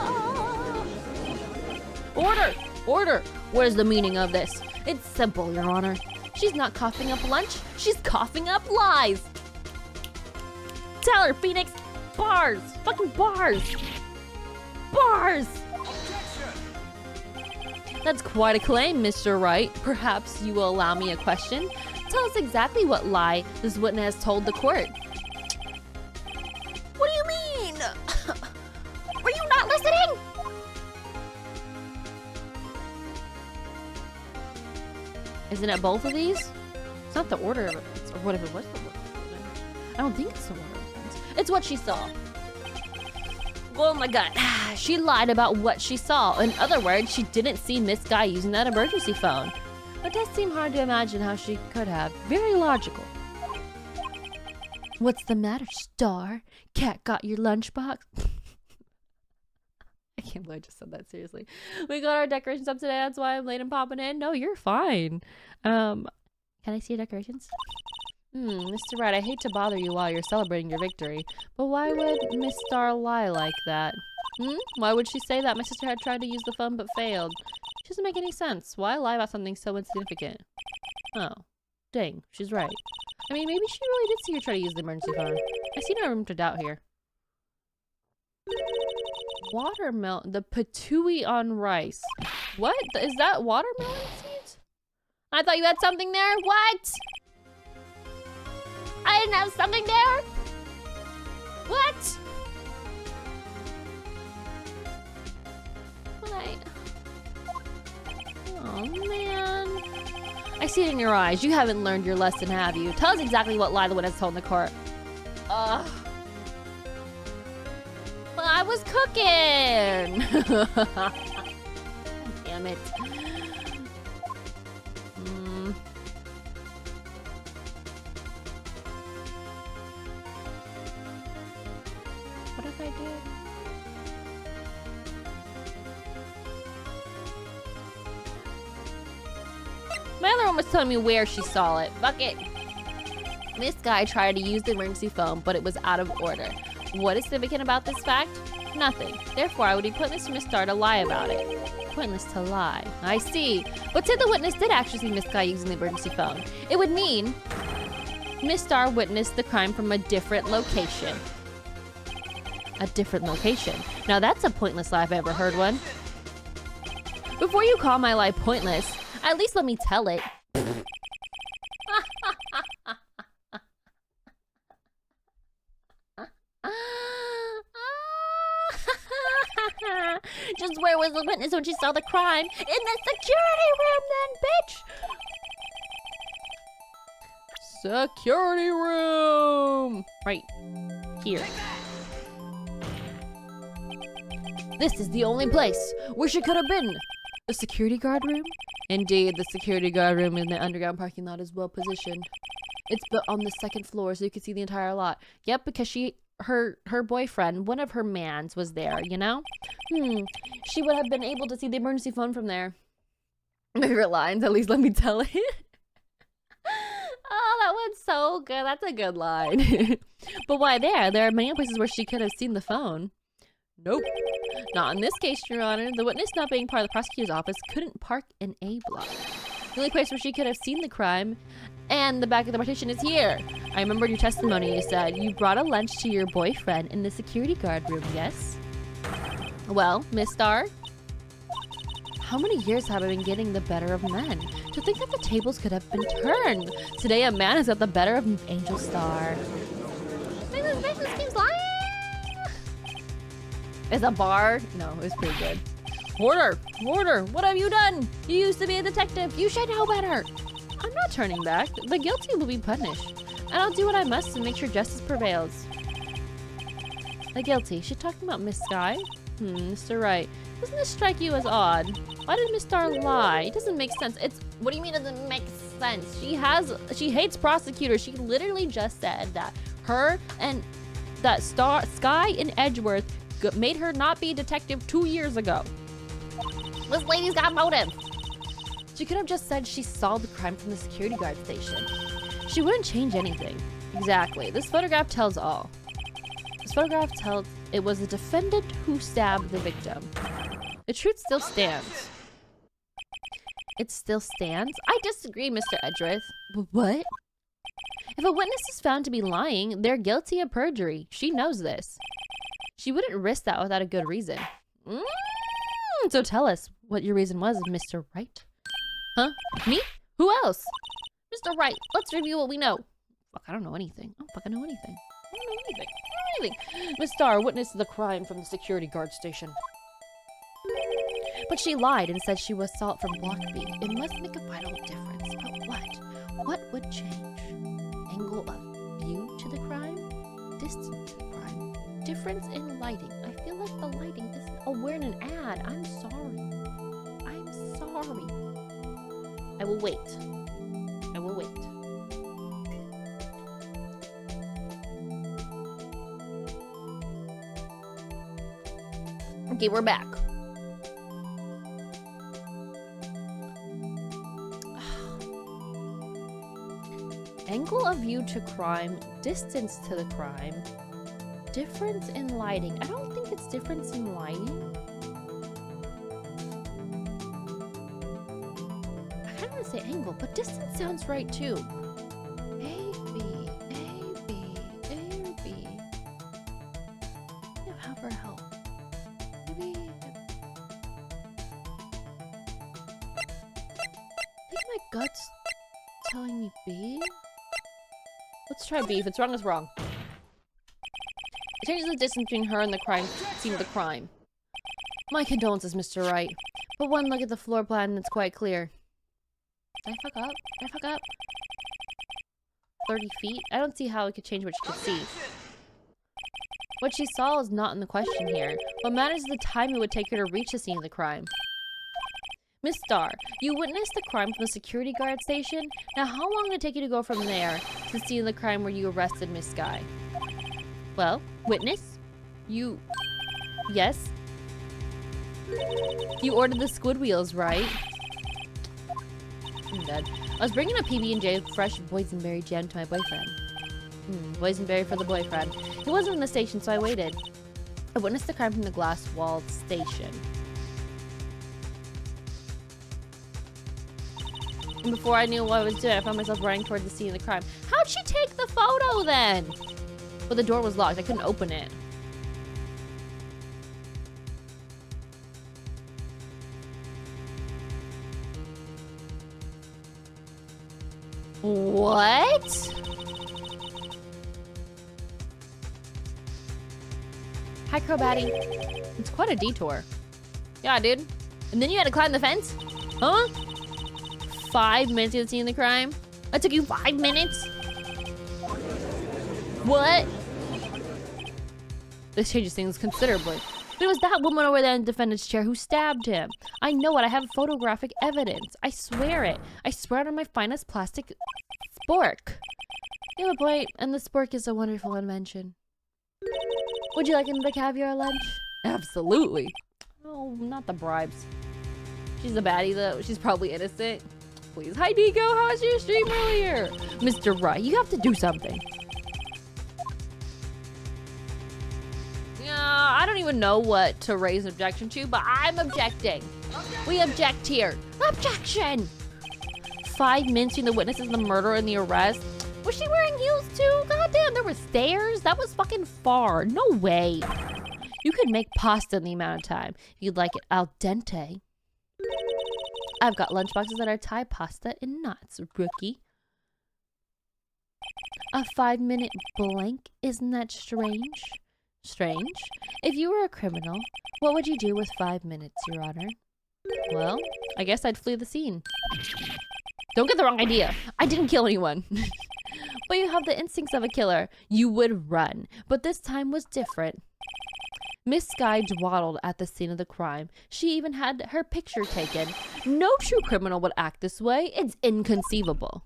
Order! Order! What is the meaning of this? It's simple, Your Honor. She's not coughing up lunch, she's coughing up lies! Tell her, Phoenix! Bars! Fucking bars! Bars! That's quite a claim, Mr. Wright. Perhaps you will allow me a question? Tell us exactly what lie this witness has told the court. What do you mean? Were you not listening? Isn't it both of these? It's not the order of events, or whatever it was the order of events. I don't think it's the order of events. It's what she saw. Oh my god. She lied about what she saw. In other words, she didn't see Miss Guy using that emergency phone. It does seem hard to imagine how she could have. Very logical. What's the matter, Star? Cat got your lunchbox? I can't believe I just said that, seriously. We got our decorations up today, that's why I'm late and popping in. No, you're fine. Can I see your decorations? Mr. Wright, I hate to bother you while you're celebrating your victory, but why would Miss Star lie like that? Why would she say that my sister had tried to use the phone but failed? It doesn't make any sense. Why lie about something so insignificant? Oh, dang, she's right. I mean, maybe she really did see her try to use the emergency phone. I see no room to doubt here. Watermelon, the patooey on rice. What? Is that watermelon seeds? I thought you had something there. What? I didn't have something there? What? Oh man. I see it in your eyes. You haven't learned your lesson, have you? Tell us exactly what lie the witness told in the court. Ugh. Well, I was cooking. Damn it. What if I did? My other one was telling me where she saw it. Fuck it. This guy tried to use the emergency phone, but it was out of order. What is significant about this fact? Nothing. Therefore, I would be pointless for Miss Starr to lie about it. Pointless to lie. I see. But say the witness did actually see Miss Guy using the emergency phone. It would mean Miss Starr witnessed the crime from a different location. A different location. Now that's a pointless lie if I ever heard one. Before you call my lie pointless, at least let me tell it. Just where was the witness when she saw the crime? In the security room then, bitch! Security room! Right here. This is the only place where she could have been. The security guard room? Indeed, the security guard room in the underground parking lot is well positioned. It's built on the second floor so you can see the entire lot. Yep, because her boyfriend, one of her mans, was there, you know? She would have been able to see the emergency phone from there. My favorite lines, at least let me tell it. Oh, that one's so good. That's a good line. But why there? There are many places where she could have seen the phone. Nope. Not in this case, Your Honor. The witness, not being part of the prosecutor's office, couldn't park in A block. The only place where she could have seen the crime and the back of the partition is here. I remembered your testimony. You said you brought a lunch to your boyfriend in the security guard room, yes? Well, Miss Starr, how many years have I been getting the better of men? To think that the tables could have been turned. Today, a man is at the better of Angel Star. This keeps lying. Is a bar? No, it was pretty good. Order! Order! What have you done? You used to be a detective. You should know better. I'm not turning back. The guilty will be punished. And I'll do what I must to make sure justice prevails. The guilty. She talking about Miss Sky? Mr. Wright. Doesn't this strike you as odd? Why did Miss Starr lie? It doesn't make sense. What do you mean it doesn't make sense? She hates prosecutors. She literally just said that her and that Sky and Edgeworth made her not be a detective 2 years ago. This lady's got motive. She could have just said she saw the crime from the security guard station. She wouldn't change anything. Exactly. This photograph tells all. This photograph tells it was the defendant who stabbed the victim. The truth still stands. It still stands? I disagree, Mr. Edgeworth. What? If a witness is found to be lying, they're guilty of perjury. She knows this. She wouldn't risk that without a good reason. So tell us what your reason was, Mr. Wright. Huh? Me? Who else? Mr. Wright, let's review what we know. Fuck, I don't know anything. I don't fucking know anything. I don't know anything. I don't know anything. Miss Starr witnessed the crime from the security guard station. But she lied and said she was saw it from Block B. It must make a vital difference. But what? What would change? Angle of view to the crime? Distance to the crime? Difference in lighting. I feel like the lighting isn't... Oh, we're in an ad. I'm sorry. I'm sorry. I will wait. I will wait. Okay, we're back. Angle of view to crime, distance to the crime, difference in lighting. I don't think it's difference in lighting. I kind of want to say angle, but distance sounds right too. A, B, A, B, A, B. Help her help. Maybe. I think my gut's telling me B. Let's try B. If it's wrong, it's wrong. It changes the distance between her and the crime scene of the crime. My condolences, Mr. Wright. But one look at the floor plan and it's quite clear. Did I fuck up? Did I fuck up? 30 feet? I don't see how it could change what she could see. What she saw is not in the question here. What matters is the time it would take her to reach the scene of the crime. Miss Starr, you witnessed the crime from the security guard station. Now, how long did it take you to go from there to the scene of the crime where you arrested Miss Sky? Well, witness? You... Yes? You ordered the squid wheels, right? I'm dead. I was bringing a PB&J fresh boysenberry jam to my boyfriend. Boysenberry for the boyfriend. He wasn't in the station, so I waited. I witnessed the crime from the glass-walled station. And before I knew what I was doing, I found myself running toward the scene of the crime. How'd she take the photo then? Well, the door was locked. I couldn't open it. What? Hi, Crowbatty. It's quite a detour. Yeah, dude. And then you had to climb the fence? Huh? 5 minutes to the scene of the crime? That took you 5 minutes? What? This changes things considerably. But it was that woman over there in the defendant's chair who stabbed him. I know it. I have photographic evidence. I swear it. I swear it on my finest plastic spork. You have a point, and the spork is a wonderful invention. Would you like another caviar lunch? Absolutely. Oh, not the bribes. She's a baddie, though. She's probably innocent. Please. Hi, Nico. How was your stream earlier? Mr. Wright, you have to do something. I don't even know what to raise an objection to, but I'm objecting. We object here. Objection! 5 minutes between the witnesses and the murder and the arrest. Was she wearing heels too? Goddamn, there were stairs. That was fucking far. No way. You could make pasta in the amount of time. If you'd like it al dente. I've got lunchboxes that are Thai pasta in knots, rookie. A 5-minute blank? Isn't that strange? Strange? If you were a criminal, what would you do with 5 minutes, Your Honor? Well, I guess I'd flee the scene. Don't get the wrong idea. I didn't kill anyone. But you have the instincts of a killer. You would run. But this time was different. Miss Sky dawdled at the scene of the crime. She even had her picture taken. No true criminal would act this way. It's inconceivable.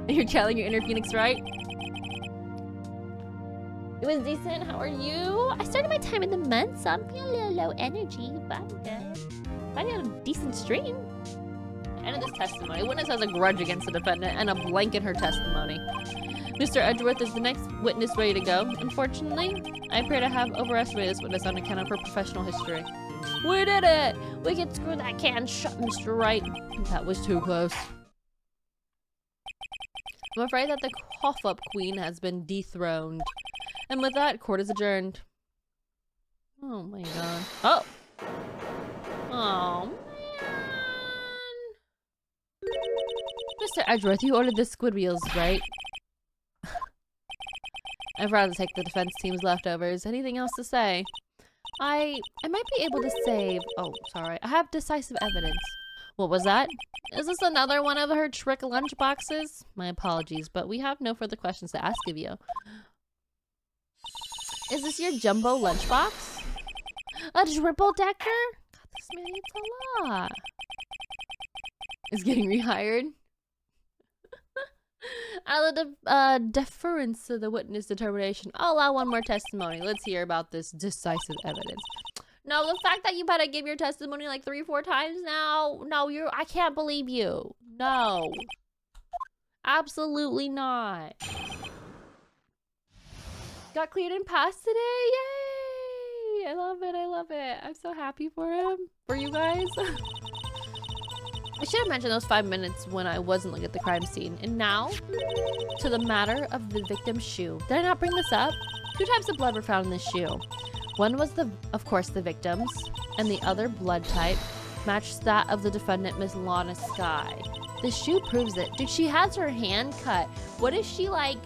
You're telling your inner Phoenix, right? It was decent. How are you? I started my time in the month, so I'm feeling a little low energy, but I'm good. I had a decent stream. End of this testimony. Witness has a grudge against the defendant and a blank in her testimony. Mr. Edgeworth is the next witness ready to go. Unfortunately, I appear to have overestimated this witness on account of her professional history. We did it! We can screw that can shut, Mr. Wright. That was too close. I'm afraid that the cough-up queen has been dethroned. And with that, court is adjourned. Oh my god. Oh! Oh, man. Mr. Edgeworth, you ordered the squid wheels, right? I forgot to take the defense team's leftovers. Anything else to say? I might be able to save... Oh, sorry. I have decisive evidence. What was that? Is this another one of her trick lunch boxes? My apologies, but we have no further questions to ask of you. Is this your jumbo lunchbox? A triple decker? God, this man eats a lot. Is getting rehired? Out of the deference to the witness determination, I'll allow one more testimony. Let's hear about this decisive evidence. No, the fact that you better give your testimony like 3-4 times now. No, I can't believe you. No. Absolutely not. Got cleared and passed today. Yay! I love it. I love it. I'm so happy for him. For you guys. I should have mentioned those 5 minutes when I wasn't looking at the crime scene. And now, to the matter of the victim's shoe. Did I not bring this up? 2 types of blood were found in this shoe. One was, of course, the victim's, and the other blood type matched that of the defendant, Miss Lana Sky. The shoe proves it. Dude, she has her hand cut. What if she, like,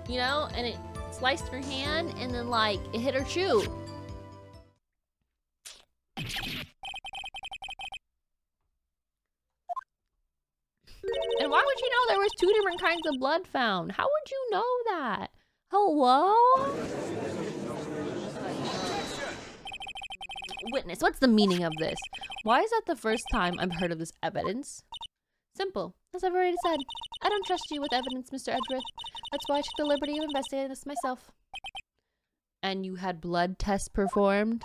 you know, and it sliced her hand, and then, like, it hit her shoe? And why would you know there was 2 different kinds of blood found? How would you know that? Hello? Witness, what's the meaning of this? Why is that the first time I've heard of this evidence? Simple. As I've already said, I don't trust you with evidence, Mr. Edgeworth. That's why I took the liberty of investigating this myself. And you had blood tests performed?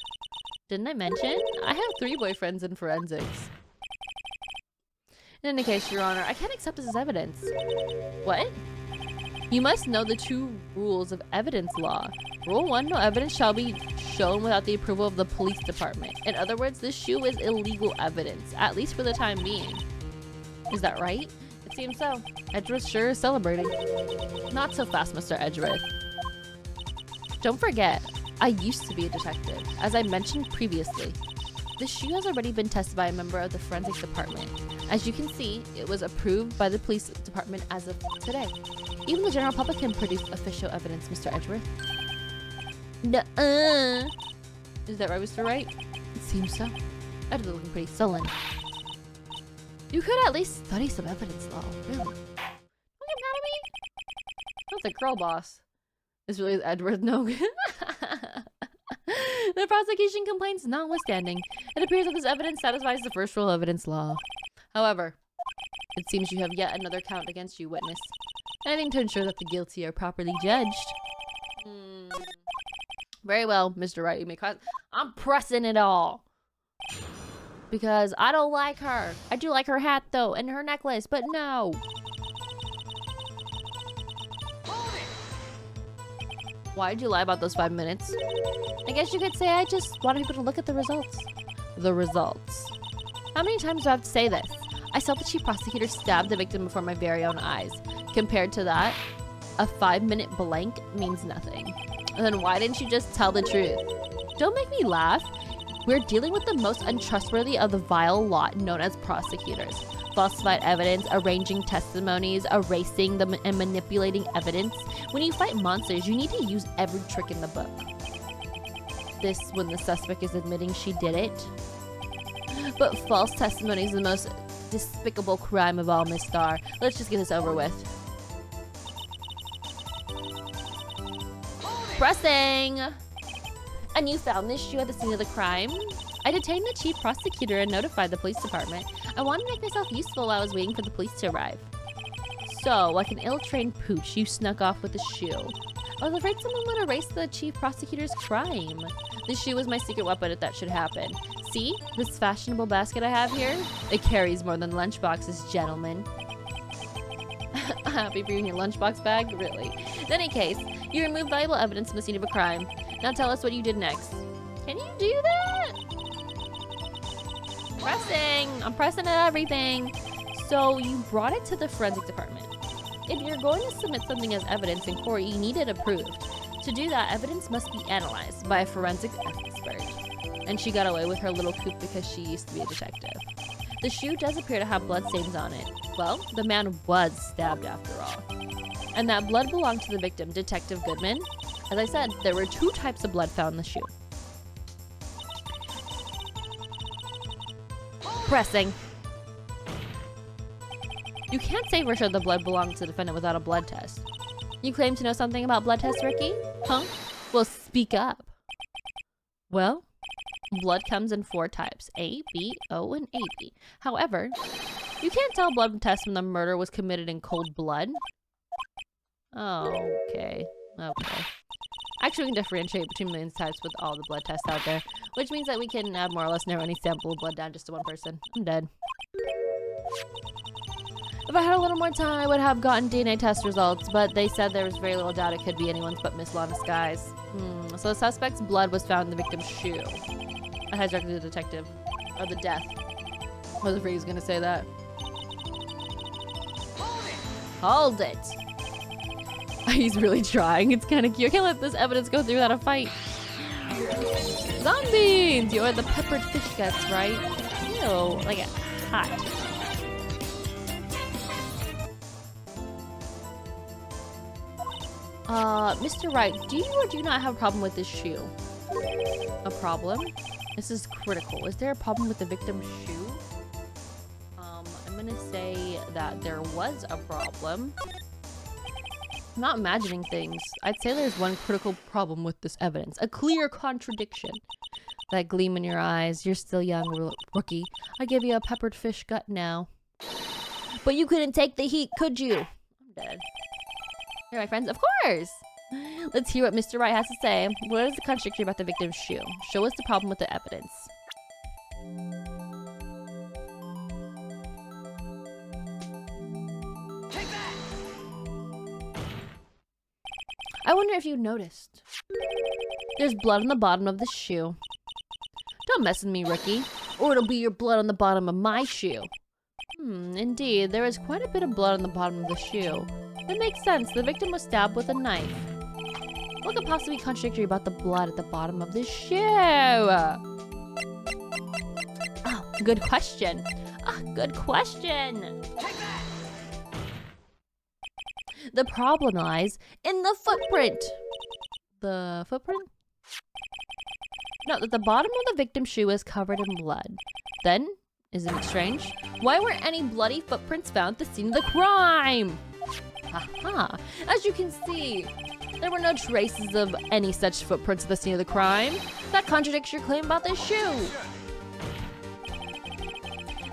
Didn't I mention? I have 3 boyfriends in forensics. In any case, Your Honor, I can't accept this as evidence. What? You must know the 2 rules of evidence law. Rule 1, no evidence shall be shown without the approval of the police department. In other words, this shoe is illegal evidence, at least for the time being. Is that right? It seems so. Edgeworth sure is celebrating. Not so fast, Mr. Edgeworth. Don't forget, I used to be a detective, as I mentioned previously. This shoe has already been tested by a member of the forensics department. As you can see, it was approved by the police department as of today. Even the general public can produce official evidence, Mr. Edgeworth. Nuh-uh. Is that right, Mr. Wright? It seems so. Edward's looking pretty sullen. You could at least study some evidence law, really. Don't get mad at me. That's a girl boss. This really is Edward. No. The prosecution complaints notwithstanding, it appears that this evidence satisfies the first rule of evidence law. However, it seems you have yet another count against you, witness. Anything to ensure that the guilty are properly judged. Very well, Mr. Wright. You may cause. I'm pressing it all. Because I don't like her. I do like her hat, though, and her necklace, but no. Why'd you lie about those 5 minutes? I guess you could say I just wanted people to look at the results. The results. How many times do I have to say this? I saw the chief prosecutor stab the victim before my very own eyes. Compared to that, a 5-minute blank means nothing. And then why didn't you just tell the truth? Don't make me laugh. We're dealing with the most untrustworthy of the vile lot known as prosecutors. Falsified evidence, arranging testimonies, erasing them, and manipulating evidence. When you fight monsters, you need to use every trick in the book. This when the suspect is admitting she did it. But false testimony is the most despicable crime of all, Miss Starr. Let's just get this over with. Pressing! And you found this shoe at the scene of the crime? I detained the chief prosecutor and notified the police department. I wanted to make myself useful while I was waiting for the police to arrive. So, like an ill-trained pooch, you snuck off with the shoe. I was afraid someone would erase the chief prosecutor's crime. The shoe was my secret weapon if that should happen. See, this fashionable basket I have here? It carries more than lunchboxes, gentlemen. Happy for you in your lunchbox bag? Really? In any case, you removed valuable evidence from the scene of a crime. Now tell us what you did next. Can you do that? Pressing! I'm pressing at everything. So you brought it to the forensic department. If you're going to submit something as evidence in court, you need it approved. To do that, evidence must be analyzed by a forensic expert. And she got away with her little coup because she used to be a detective. The shoe does appear to have bloodstains on it. Well, the man was stabbed after all. And that blood belonged to the victim, Detective Goodman. As I said, there were 2 types of blood found in the shoe. Pressing. You can't say for sure the blood belonged to the defendant without a blood test. You claim to know something about blood tests, Ricky? Huh? Well, speak up. Well, blood comes in 4 types, A, B, O, and AB. However, you can't tell blood tests when the murder was committed in cold blood. Oh, okay. Actually, we can differentiate between these types with all the blood tests out there, which means that we can more or less narrow any sample of blood down just to 1 person. I'm dead. If I had a little more time, I would have gotten DNA test results, but they said there was very little doubt it could be anyone's but Miss Lana's Skies. So the suspect's blood was found in the victim's shoe. I had directed the detective. Or the death. I was afraid he was gonna say that. Hold it! He's really trying. It's kind of cute. I can't let this evidence go through without a fight. Zombies! You're the peppered fish guts, right? Ew, like a hot. Mr. Wright, do you or do you not have a problem with this shoe? A problem? This is critical. Is there a problem with the victim's shoe? I'm gonna say that there was a problem. I'm not imagining things. I'd say there's one critical problem with this evidence. A clear contradiction. That gleam in your eyes. You're still young, rookie. I give you a peppered fish gut now. But you couldn't take the heat, could you? I'm dead. Here, my friends. Of course! Let's hear what Mr. Wright has to say. What is the contradiction about the victim's shoe? Show us the problem with the evidence. Take that! I wonder if you noticed. There's blood on the bottom of the shoe. Don't mess with me, rookie, or it'll be your blood on the bottom of my shoe. Indeed, there is quite a bit of blood on the bottom of the shoe. That makes sense. The victim was stabbed with a knife. What could possibly be contradictory about the blood at the bottom of the shoe? Oh, good question. Good question. Take that! The problem lies in the footprint. The footprint? No, that the bottom of the victim's shoe is covered in blood. Then, isn't it strange? Why weren't any bloody footprints found at the scene of the crime? Haha. As you can see, there were no traces of any such footprints at the scene of the crime. That contradicts your claim about the shoe.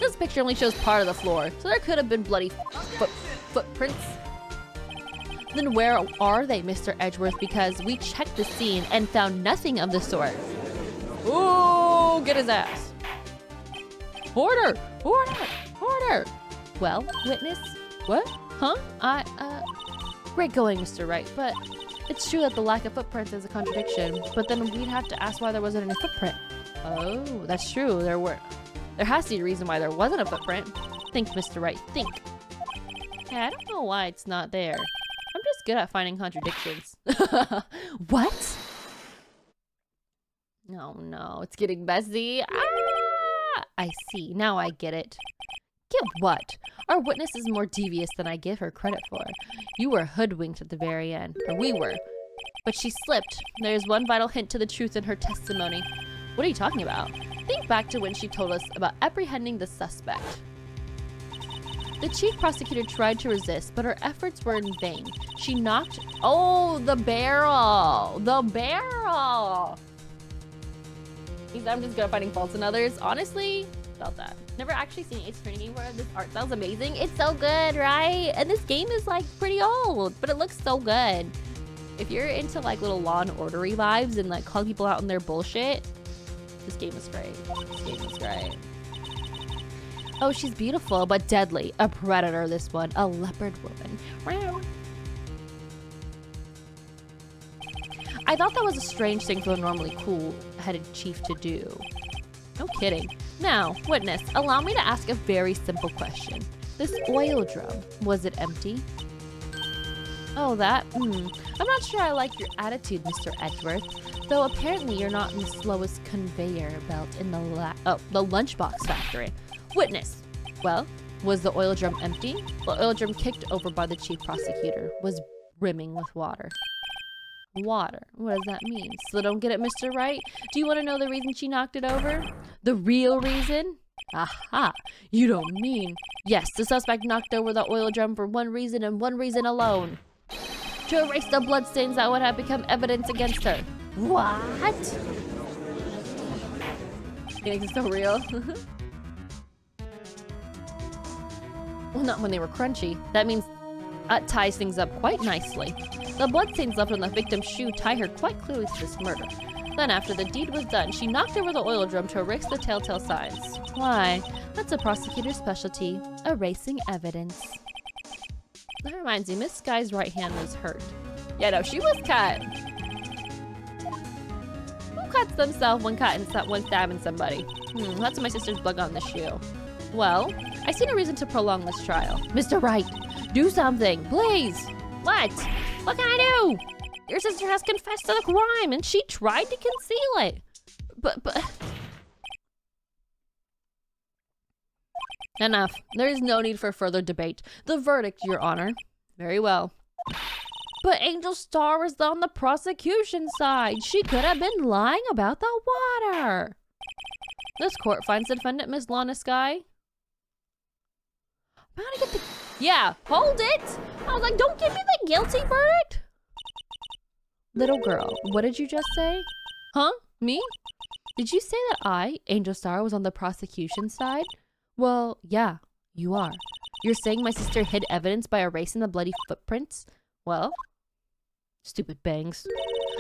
This picture only shows part of the floor, so there could have been bloody footprints. Then where are they, Mr. Edgeworth? Because we checked the scene and found nothing of the sort. Ooh, get his ass. Order! Order! Order! Well, witness? What? Huh? Great going, Mr. Wright, but It's true that the lack of footprints is a contradiction, but then we'd have to ask why there wasn't any footprint. Oh, that's true. There has to be a reason why there wasn't a footprint. Think, Mr. Wright, think. Yeah, I don't know why it's not there. I'm just good at finding contradictions. What? No, it's getting messy. Ah! I see. Now I get it. Get what? Our witness is more devious than I give her credit for. You were hoodwinked at the very end. Or we were. But she slipped. There's one vital hint to the truth in her testimony. What are you talking about? Think back to when she told us about apprehending the suspect. The chief prosecutor tried to resist, but her efforts were in vain. She knocked... Oh, the barrel! The barrel! I'm just good at finding faults in others. Honestly, about that. Never actually seen an Ace Attorney game where this art style's amazing. It's so good, right? And this game is like pretty old, but it looks so good. If you're into like little Law and Ordery vibes and like calling people out on their bullshit, this game is great. This game is great. Oh, she's beautiful, but deadly. A predator, this one. A leopard woman. Meow. I thought that was a strange thing for a normally cool-headed chief to do. No kidding. Now, witness, allow me to ask a very simple question. This oil drum, was it empty? Oh, that? I'm not sure I like your attitude, Mr. Edgeworth. Though apparently you're not in the slowest conveyor belt in the lunchbox factory. Witness. Well, was the oil drum empty? The oil drum kicked over by the chief prosecutor was brimming with water. Water. What does that mean? So don't get it, Mr. Wright? Do you want to know the reason she knocked it over? The real reason? Aha! You don't mean... Yes, the suspect knocked over the oil drum for one reason and one reason alone. To erase the bloodstains that would have become evidence against her. What? You think it's so real? Well, not when they were crunchy. That means ties things up quite nicely. The bloodstains left on the victim's shoe tie her quite clearly to this murder. Then after the deed was done, she knocked over the oil drum to erase the telltale signs. Why? That's a prosecutor's specialty, erasing evidence. That reminds me, Miss Sky's right hand was hurt. Yeah, no, she was cut. Who cuts themselves when stabbing somebody? That's my sister's blood on the shoe. Well, I see no reason to prolong this trial. Mr. Wright, do something, please. What? What can I do? Your sister has confessed to the crime and she tried to conceal it. But... Enough. There is no need for further debate. The verdict, Your Honor. Very well. But Angel Star was on the prosecution side. She could have been lying about the water. This court finds the defendant, Miss Lana Sky. I'm gonna get the... Yeah, hold it! I was like, don't give me the guilty verdict! Little girl, what did you just say? Huh? Me? Did you say that I, Angel Star, was on the prosecution side? Well, yeah, you are. You're saying my sister hid evidence by erasing the bloody footprints? Well, stupid bangs.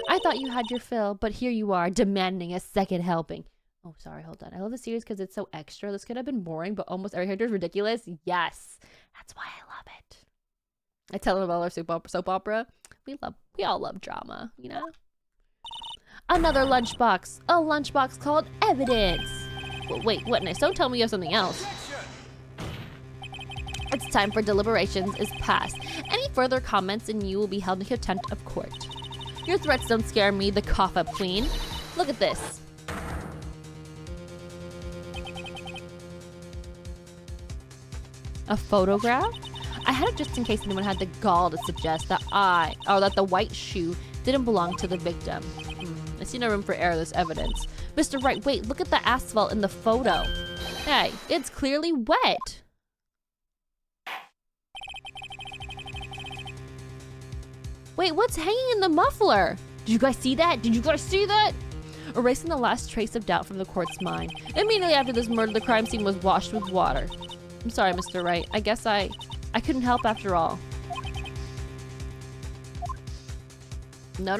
I thought you had your fill, but here you are, demanding a second helping. Oh, sorry, hold on. I love the series because it's so extra. This could have been boring, but almost every character is ridiculous. Yes, that's why I love it. I tell them about our soap opera. We all love drama, you know? Another lunchbox. A lunchbox called evidence. Well, wait, witness, don't tell me you have something else. It's time for deliberations is past. Any further comments and you will be held in contempt of court. Your threats don't scare me, the cough-up queen. Look at this. A photograph? I had it just in case anyone had the gall to suggest that that the white shoe didn't belong to the victim. I see no room for error, this evidence. Mr. Wright, wait, look at the asphalt in the photo. Hey, it's clearly wet. Wait, what's hanging in the muffler? Did you guys see that? Did you guys see that? Erasing the last trace of doubt from the court's mind. Immediately after this murder, the crime scene was washed with water. I'm sorry, Mr. Wright. I guess I couldn't help after all. No.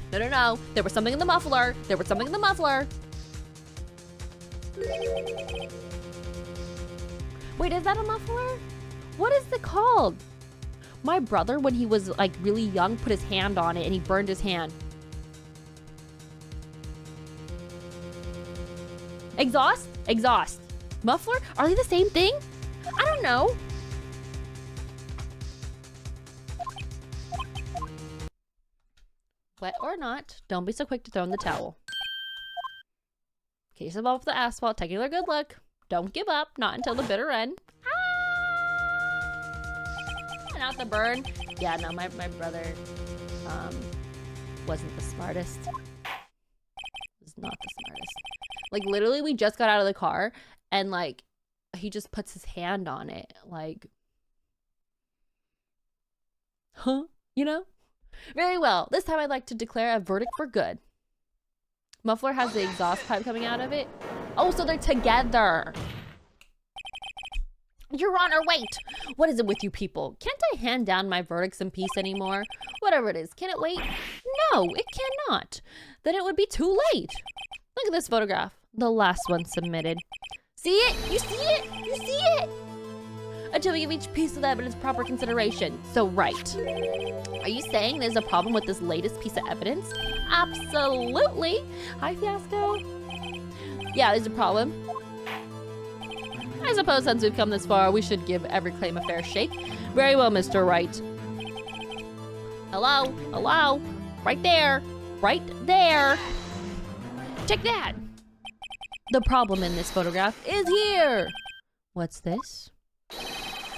There was something in the muffler. Wait, is that a muffler? What is it called? My brother, when he was like really young, put his hand on it and he burned his hand. Exhaust? Exhaust. Muffler? Are they the same thing? I don't know. Wet or not, don't be so quick to throw in the towel. Case them off the asphalt, taking their good luck. Don't give up, not until the bitter end. Not the burn. Yeah, no, my brother wasn't the smartest. Was not the smartest. Like, literally, we just got out of the car, and, like, he just puts his hand on it. Like, huh? You know? Very well. This time I'd like to declare a verdict for good. Muffler has the exhaust pipe coming out of it. Oh, so they're together. Your Honor, wait! What is it with you people? Can't I hand down my verdicts in peace anymore? Whatever it is, can it wait? No, it cannot. Then it would be too late. Look at this photograph. The last one submitted. See it? You see it? You see it? Until we give each piece of evidence proper consideration. So, right. Are you saying there's a problem with this latest piece of evidence? Absolutely. Hi, Fiasco. Yeah, there's a problem. I suppose since we've come this far, we should give every claim a fair shake. Very well, Mr. Wright. Hello? Hello? Right there. Right there. Check that. The problem in this photograph is here. What's this?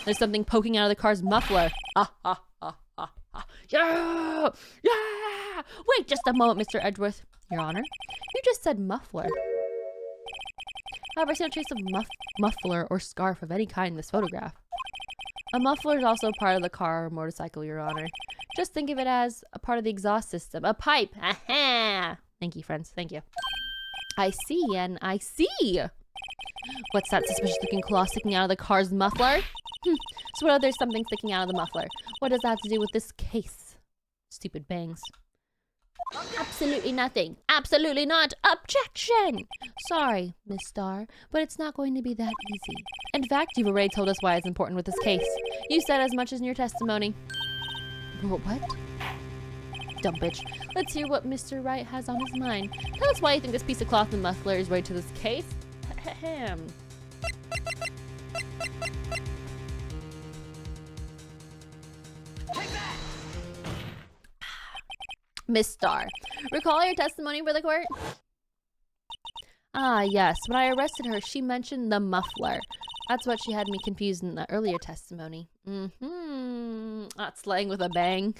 There's something poking out of the car's muffler. Ah, ah, ah, ah, ah. Yeah! Yeah! Wait just a moment, Mr. Edgeworth. Your Honor, you just said muffler. However, I see no trace of muffler or scarf of any kind in this photograph. A muffler is also part of the car or motorcycle, Your Honor. Just think of it as a part of the exhaust system. A pipe. Aha! Thank you, friends. Thank you. I see, and I see. What's that suspicious looking claw sticking out of the car's muffler? So what there's something sticking out of the muffler? What does that have to do with this case? Stupid bangs. Absolutely nothing. Absolutely not. Objection! Sorry, Miss Starr, but it's not going to be that easy. In fact, you've already told us why it's important with this case. You said as much as in your testimony. What? Dumb bitch. Let's hear what Mr. Wright has on his mind. Tell us why you think this piece of cloth and muffler is right to this case. Ahem. Miss Starr, recall your testimony for the court? Ah, yes. When I arrested her, she mentioned the muffler. That's what she had me confused in the earlier testimony. Not slaying with a bang.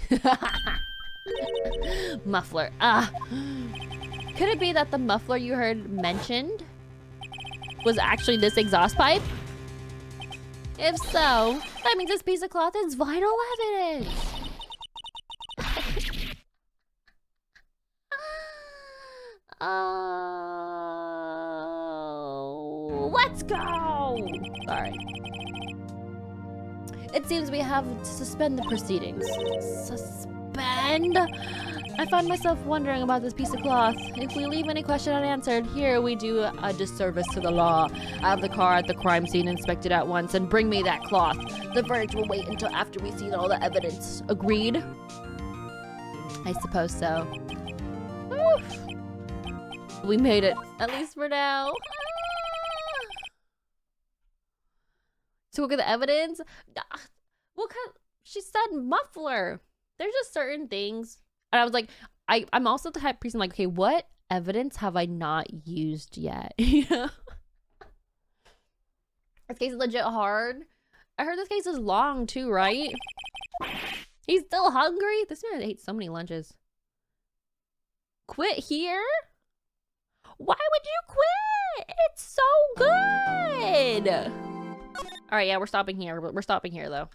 Muffler. Ah. Could it be that the muffler you heard mentioned was actually this exhaust pipe? If so, that means this piece of cloth is vital evidence. Oh, let's go! Sorry. It seems we have to suspend the proceedings. Suspend? I find myself wondering about this piece of cloth. If we leave any question unanswered, here we do a disservice to the law. Have the car at the crime scene inspected at once and bring me that cloth. The verdict will wait until after we've seen all the evidence. Agreed? I suppose so. Oof. We made it, at least for now. To look at the evidence? Well, she said muffler. There's just certain things. And I was like, I'm also the type of person like, okay, what evidence have I not used yet? You know? This case is legit hard. I heard this case is long too, right? He's still hungry? This man ate so many lunches. Quit here? Why would you quit? It's so good. All right, yeah, we're stopping here. We're stopping here though.